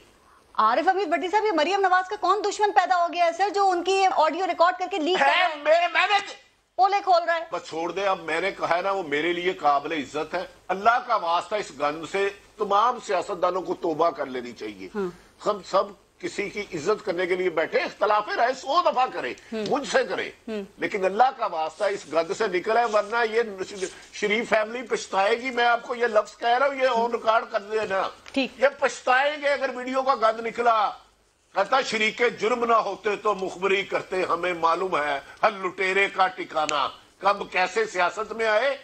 S2: आरिफ हमीद भट्टी साहब, ये मरियम नवाज का कौन दुश्मन पैदा हो गया है सर जो उनकी ऑडियो रिकॉर्ड करके लीक कर रहा है? पोले खोल रहा है।
S7: बस छोड़ दे, अब मैंने कहा है ना, वो मेरे लिए काबिल इज्जत है। अल्लाह का वास्ता इस गंद से तमाम सियासतदानों को तौबा कर लेनी चाहिए। हम सब किसी की इज्जत करने के लिए बैठे, इख्तलाफे राय 100 दफा करे, मुझसे करे, लेकिन अल्लाह का वास्ता इस गंद से निकले, वरना ये शरीफ फैमिली पछताएगी। मैं आपको ये लफ्ज कह रहा हूँ, ये ऑन रिकॉर्ड कर देना, ये पछताएंगे अगर वीडियो का गंद निकला। कहता शरीके जुर्म ना होते तो मुखबरी करते, हमें मालूम है हर लुटेरे का ठिकाना। कब कैसे सियासत में आए,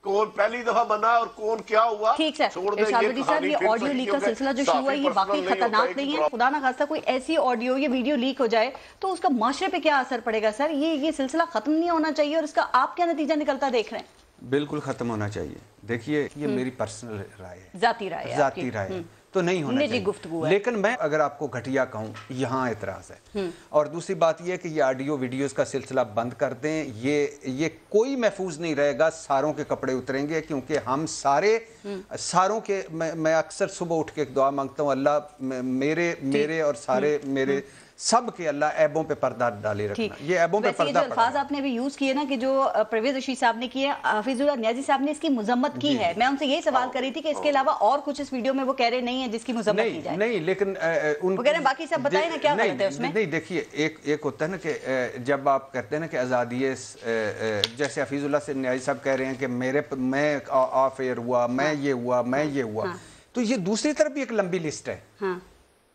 S7: कौन पहली दफा बना और कौन क्या हुआ।
S2: ठीक है इरशाद बटी साहब, ये ऑडियो लीक का सिलसिला जो शुरू हुआ ये वाकई खतरनाक नहीं है। खुदा ना खास्ता कोई ऐसी ऑडियो ये वीडियो लीक हो जाए तो उसका माशरे पे क्या असर पड़ेगा सर? ये सिलसिला खत्म नहीं होना चाहिए और इसका आप क्या नतीजा निकलता देख रहे हैं?
S5: बिल्कुल खत्म होना चाहिए। देखिए ये मेरी पर्सनल राय है,
S2: जाती राय है,
S5: तो नहीं होना चाहिए।
S2: गुफ्तगू है।
S5: लेकिन मैं अगर आपको घटिया कहूँ, यहाँ एतराज है। और दूसरी बात ये कि ये ऑडियो वीडियोस का सिलसिला बंद कर दें, ये कोई महफूज नहीं रहेगा, सारों के कपड़े उतरेंगे। क्योंकि हम सारों के मैं अक्सर सुबह उठ के एक दुआ मांगता हूँ, अल्लाह मेरे और सारे मेरे सब के अल्लाह ऐबों पे पर्दा डाले रखना। ये ऐबों पे पर्दा,
S2: जो अल्फाज आपने अभी यूज किए ना कि जो परवेज रशीद साहब ने किए, हफीजुल्लाह नियाज़ी साहब ने इसकी मजम्मत की है। मैं उनसे यही सवाल कर रही थी कि इसके अलावा और कुछ इस वीडियो में वो कह रहे नहीं है जिसकी मजम्मत की जाए।
S5: नहीं, लेकिन
S2: वो कह रहे हैं बाकी सब बताएं ना क्या गलत है उसमें।
S5: नहीं देखिए, एक होता है ना कि जब आप कहते हैं ना कि आज़ादी, जैसे हफीजुल्लाह से नियाज़ी साहब कह रहे हैं कि मैं ऑफ एयर हुआ, मैं ये हुआ, तो ये दूसरी तरफ भी एक लंबी लिस्ट है।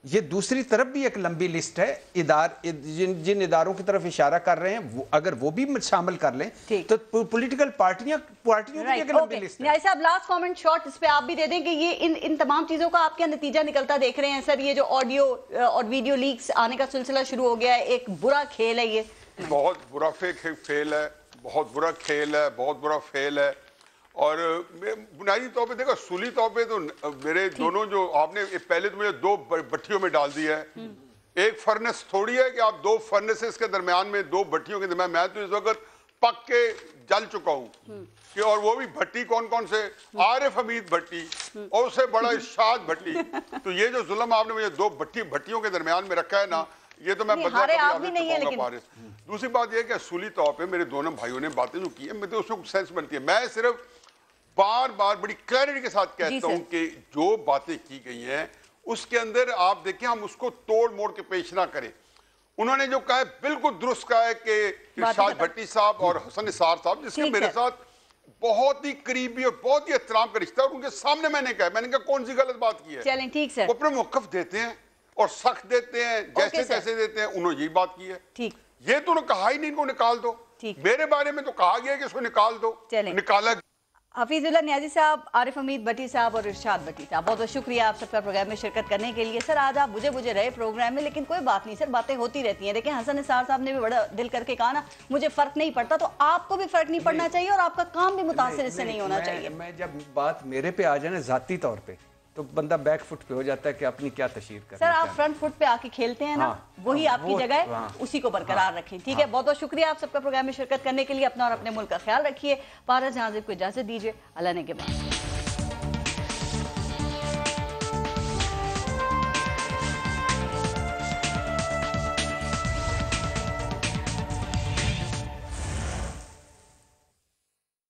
S5: ये दूसरी तरफ भी एक लंबी लिस्ट है। जिन इदारों की तरफ इशारा कर रहे हैं अगर वो भी शामिल कर लें तो पॉलिटिकल पार्टियों की एक लंबी लिस्ट है।
S2: साहब लास्ट कमेंट शॉर्ट इस पे आप भी दे दें कि ये इन तमाम चीजों का आप क्या नतीजा निकलता देख रहे हैं सर? ये जो ऑडियो और वीडियो लीक्स आने का सिलसिला शुरू हो गया है, एक बुरा खेल है, ये
S6: बहुत बुरा फेल है, बहुत बुरा खेल है, बहुत बुरा फेल है। और बुनियादी तौर पे देखो, सूली तौर पे तो मेरे दोनों जो आपने पहले तो मुझे 2 भट्टियों में डाल दिया है। एक फर्नेस थोड़ी है कि आप 2 फर्नेसेस के दरमियान में, 2 भट्टियों के दरमियान, मैं तो इस वक्त पक के जल चुका हूँ कि, और वो भी भट्टी कौन से, आरिफ हमीद भट्टी और उससे बड़ा इरशाद भट्टी। तो ये जो जुल्म आपने मुझे 2 भट्टियों के दरमियान में रखा है ना, ये तो मैं बदला कभी। दूसरी बात यह कि असूली तौर पे मेरे दोनों भाइयों ने बातें जो की है, मैं तो उसमें सेंस बनती है। मैं सिर्फ बार बड़ी क्लैरिटी के साथ कहता हूं कि जो बातें की गई हैं उसके अंदर आप देखें, हम उसको तोड़ मोड़ के पेश ना करें। उन्होंने जो कहा है बिल्कुल दुरुस्त कहा है कि इरशाद भट्टी साहब और हसन निसार साहब, जिसके मेरे साथ बहुत ही करीबी और बहुत ही एहतराम का रिश्ता, और उनके सामने मैंने कहा कौन सी गलत बात की है।
S2: चलें ठीक सर,
S6: वो अपने मौकफ देते हैं और सख्त देते हैं, जैसे देते हैं। उन्होंने यही बात की है। ठीक, ये तो उन्होंने कहा ही नहीं इनको निकाल दो। मेरे बारे में तो कहा गया कि इसको निकाल दो, निकाला।
S2: हफीजुल्लाह नियाज़ी साहब, आरिफ हमीद भट्टी साहब और इरशाद भट्टी साहब, बहुत बहुत शुक्रिया आप सबका प्रोग्राम में शिरकत करने के लिए। सर आज आप बुझे रहे प्रोग्राम में, लेकिन कोई बात नहीं सर, बातें होती रहती हैं। देखिए हसन निसार साहब ने भी बड़ा दिल करके कहा ना, मुझे फर्क नहीं पड़ता, तो आपको भी फर्क नहीं पड़ना चाहिए और आपका काम भी मुतासिर इससे नहीं होना चाहिए।
S5: मैं जब बात मेरे पे आ जाए ना जाती तौर पे, तो बंदा बैक फुट पे हो जाता है कि अपनी क्या तशरीह करना।
S2: सर आप फ्रंट फुट पे आके खेलते हैं ना, वही आपकी जगह है, उसी को बरकरार रखें। ठीक है, बहुत बहुत शुक्रिया आप सबका प्रोग्राम में शिरकत करने के लिए। अपना और अपने मुल्क का ख्याल रखिए। पारस जहां को इजाजत दीजिए, अल्लाह ने के बाद।